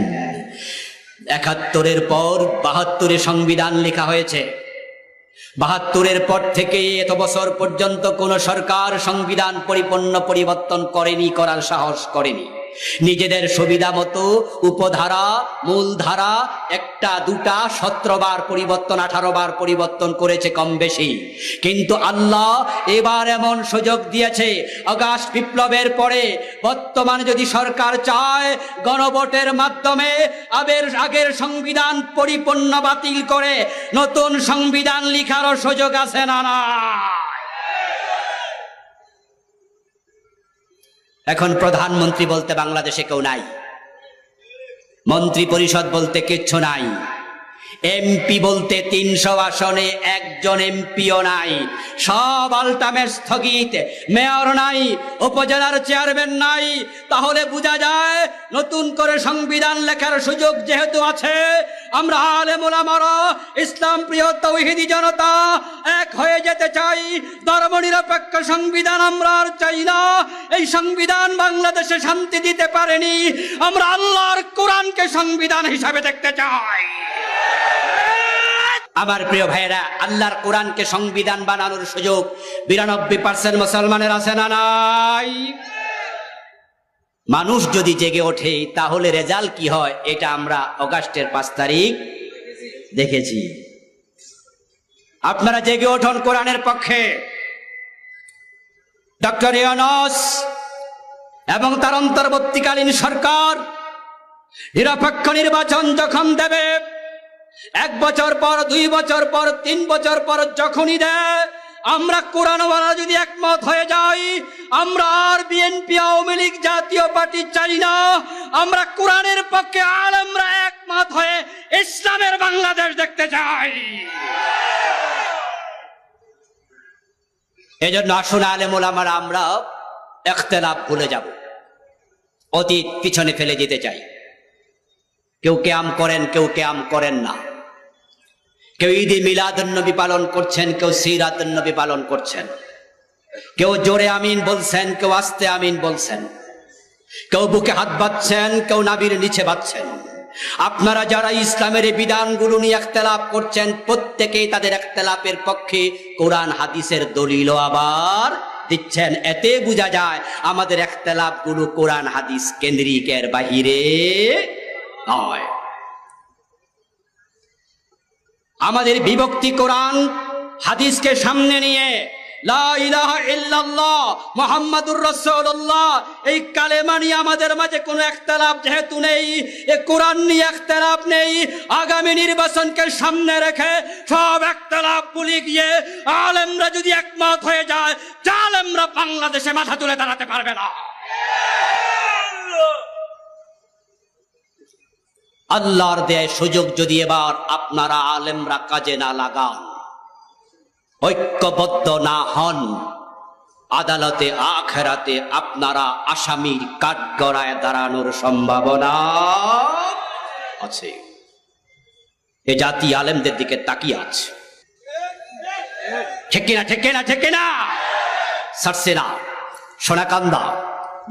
71-এর পর 72-এ সংবিধান লেখা হয়েছে। 72-এর পর থেকে এত বছর পর্যন্ত কোন সরকার সংবিধান পরিপূর্ণ পরিবর্তন করেনি, করার সাহস করেনি। নিজেদের সুবিধা মতো উপধারা মূলধারা 1টা 2টা 17 বার পরিবর্তন, 18 বার পরিবর্তন করেছে কম বেশি। কিন্তু আল্লাহ এবার এমন সুযোগ দিয়েছে, আগস্ট বিপ্লবের পরে বর্তমানে যদি সরকার চায় গণভোটের মাধ্যমে আগের সংবিধান পরিপূর্ণ বাতিল করে নতুন সংবিধান লেখারও সুযোগ আছে না না। এখন প্রধানমন্ত্রী বলতে বাংলাদেশে কেউ নাই, মন্ত্রী পরিষদ বলতে কিচ্ছু নাই। এমপি বলতে 300 আসনে একজন এমপিও নাই, সব আলটামেট স্থগিত, মেয়র নাই, উপজেলার চেয়ারম্যান নাই। তাহলে বোঝা যায় নতুন করে সংবিধান লেখার সুযোগ যেহেতু আছে, আমরা আলেম ওলামারা ইসলাম প্রিয় তাওহীদি জনতা এক হয়ে যেতে চাই। ধর্মনিরপেক্ষ সংবিধান আমরা আর চাই না। এই সংবিধান বাংলাদেশে শান্তি দিতে পারেনি, আমরা আল্লাহর কোরআনকে সংবিধান হিসাবে দেখতে চাই। আমার প্রিয় ভাইরা, আল্লাহর কোরআনকে সংবিধান বানানোর সুযোগ 92% মুসলমানের আছে না নাই? মানুষ যদি জেগে ওঠে তাহলে রেজাল্ট কি হয় এটা আমরা অগাস্টের 5 তারিখ দেখেছি। আপনারা জেগে ওঠুন কোরআনের পক্ষে। ডক্টর ইউনূস এবং তার অন্তর্বর্তীকালীন সরকার নিরপেক্ষ নির্বাচন যখন দেবে, 1 বছর পর, 2 বছর পর, 3 বছর পর যখনই দেয়, আমরা কোরআনওয়ালা যদি একমত হয়ে যাই, আমরা আর বিএনপি আওয়ামী লীগ জাতীয় পার্টি চাই না। আমরা কোরআনের পক্ষে আলেমরা একমত হয়ে ইসলামের বাংলাদেশ দেখতে চাই। এজন্য আসুন আলেম ওলামারা আমরা ইখতিলাফ ভুলে যাব, অতীত পিছনে ফেলে যেতে চাই। কেউ কিয়াম করেন, কেউ কিয়াম করেন না। কেউ ঈদে মিলাদুন নবী পালন করছেন, কেউ সিরাতুন নবী পালন করছেন। কেউ জোরে আমিন বলছেন, কেউ আস্তে আমিন বলছেন। কেউ বুকে হাত বাঁধছেন, কেউ নাভির নিচে বাঁধছেন। আপনারা যারা ইসলামের বিধানগুলো নিয়ে ইখতিলাফ করছেন, প্রত্যেকেই তাদের ইখতিলাফের পক্ষে কোরআন হাদিসের দলিল আবার দিচ্ছেন। এতে বোঝা যায় আমাদের ইখতিলাফগুলো কোরআন হাদিস কেন্দ্রিকের বাহিরে নয়। আমাদের বিভক্তি কোরআন হাদিসকে সামনে নিয়ে লা ইলাহা ইল্লাল্লাহ মুহাম্মাদুর রাসূলুল্লাহ এই কালেমা নিয়ে আমাদের মাঝে কোনো ইখতিলাফ যেহেতু নেই, এ কোরআন নিয়ে ইখতিলাফ নেই, আগামী নির্বাচনকে সামনে রেখে সব ইখতিলাফ ভুলে গিয়ে আলেমরা যদি একমত হয়ে যায়, জালেমরা বাংলাদেশে মাথা তুলে দাঁড়াতে পারবে না। আল্লাহর দেয় সুযোগ যদি এবার আপনারা আলেমরা কাজে না লাগান, ঐক্যবদ্ধ না হন, আদালতে আখিরাতে আপনারা আসামির কাঠগড়ায় দাঁড়ানোর সম্ভাবনা আছে। এ জাতি আলেমদের দিকে তাকিয়ে আছে। ঠিক কিনা, ঠিক কিনা, ঠিক কিনা? সারসেনা, সোনাকান্দা,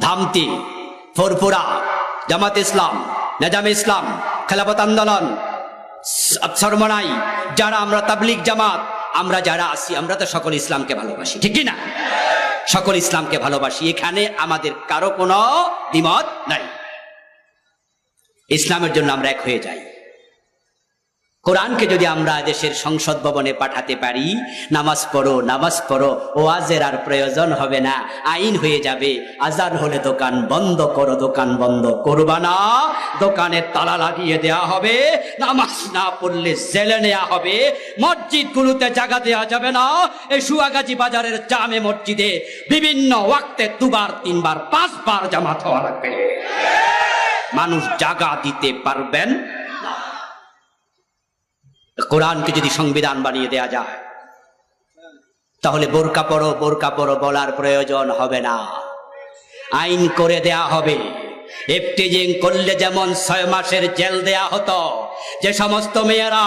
ধামতি, ফুরফুরা, জামাত ইসলাম, নেজামে ইসলাম, খেলাফত আন্দোলন, সরমনাই, যারা আমরা তাবলিগ জামাত, আমরা যারা আছি, আমরা তো সকল ইসলামকে ভালোবাসি, ঠিক কি না? সকল ইসলামকে ভালোবাসি, এখানে আমাদের কারো কোনো দ্বিমত নাই। ইসলামের জন্য আমরা এক হয়ে যাই। কোরআনকে যদি আমরা দেশের সংসদ ভবনে পাঠাতে পারি, নামাজ পড়ো, নামাজ পড়ো, ওয়াজের আর প্রয়োজন হবে না, আইন হয়ে যাবে। আজান হলে দোকান বন্ধ করো, দোকান বন্ধ করবা না, দোকানে তালা লাগিয়ে দেয়া হবে, নামাজ না পড়লে জেলে নেওয়া হবে, মসজিদগুলোতে জায়গা দেওয়া যাবে না। এই সুয়াগাজী বাজারের জামে মসজিদে বিভিন্ন ওয়াক্তে 2 বার 3 বার 5 বার জামাত হওয়া লাগবে। মানুষ জায়গা দিতে পারবেন না। কোরআনকে যদি সংবিধান বানিয়ে দেয়া যায়, তাহলে বোরকা পরো, বোরকা পরো বলার প্রয়োজন হবে না, আইন করে দেয়া হবে। ইফতিজিং করলে যেমন 6 মাসের জেল দেয়া হতো, যে সমস্ত মেয়েরা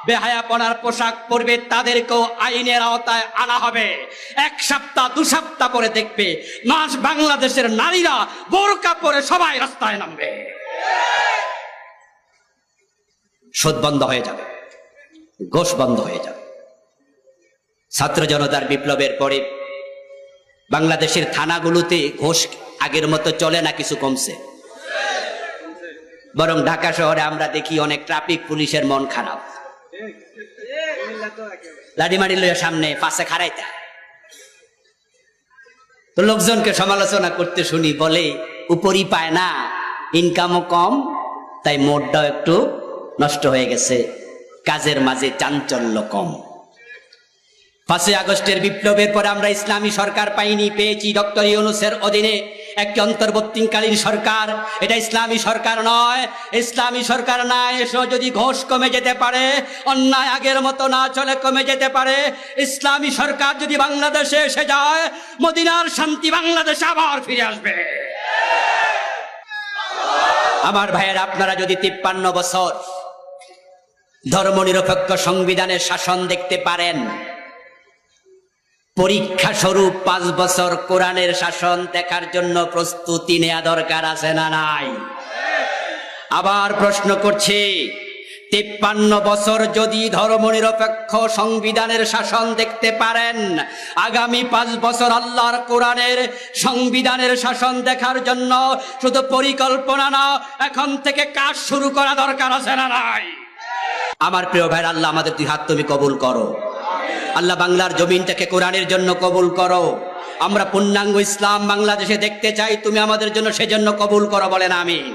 বেহায়াপনার পোশাক পরবে তাদেরকেও আইনের আওতায় আনা হবে। 1 সপ্তাহ 2 সপ্তাহ পরে দেখবে বাংলাদেশের নারীরা বোরকা পরে সবাই রাস্তায় নামবে। সুদ বন্ধ হয়ে যাবে, ঘোষ বন্ধ হয়ে যাবে। ছাত্র জনতার বিপ্লবের পরে বাংলাদেশের থানাগুলোতে ঘোষ আগের মতো চলে না, কিছু কমছে। বরং ঢাকা শহরে আমরা দেখি অনেক ট্রাফিক পুলিশের মন খারাপ, লাঠিমারি লইয়া সামনে পাশে খাড়াইতে। তো লোকজনকে সমালোচনা করতে শুনি, বলে উপরই পায় না, ইনকামও কম, তাই মোডটাও একটু নষ্ট হয়ে গেছে, কাজের মাঝে চাঞ্চল্য কম। 5 আগস্টের বিপ্লবের পরে আমরা ইসলামী সরকার পাইনি, পেয়েছি ডক্টর ইউনূসের অধীনে একটি অন্তর্বর্তীকালীন সরকার, এটা ইসলামী সরকার নয়। ইসলামী সরকার না এসো যদি ঘোষ কমে যেতে পারে, অন্যায় আগের মতো না চলে কমে যেতে পারে। ইসলামী সরকার যদি বাংলাদেশে এসে যায়, মদিনার শান্তি বাংলাদেশে আবার ফিরে আসবে। আমার ভাইয়েরা, আপনারা যদি 53 বছর ধর্মনিরপেক্ষ সংবিধানের শাসন দেখতে পারেন, পরীক্ষা স্বরূপ 5 বছর কোরআনের শাসন দেখার জন্য প্রস্তুতি নেওয়া দরকার আছে না নাই? আবার প্রশ্ন করছি, 53 বছর যদি ধর্মনিরপেক্ষ সংবিধানের শাসন দেখতে পারেন, আগামী 5 বছর আল্লাহর কোরআনের সংবিধানের শাসন দেখার জন্য শুধু পরিকল্পনা না, এখন থেকে কাজ শুরু করা দরকার আছে না নাই? আমার প্রিয় ভাইরা, আল্লাহ আমাদের 2 হাত তুমি কবুল করো। আল্লাহ বাংলার জমিনটাকে কোরআনের জন্য কবুল করো। আমরা পূর্ণাঙ্গ ইসলাম বাংলাদেশে দেখতে চাই, তুমি আমাদের জন্য সেজন্য কবুল করো, বলেন আমিন।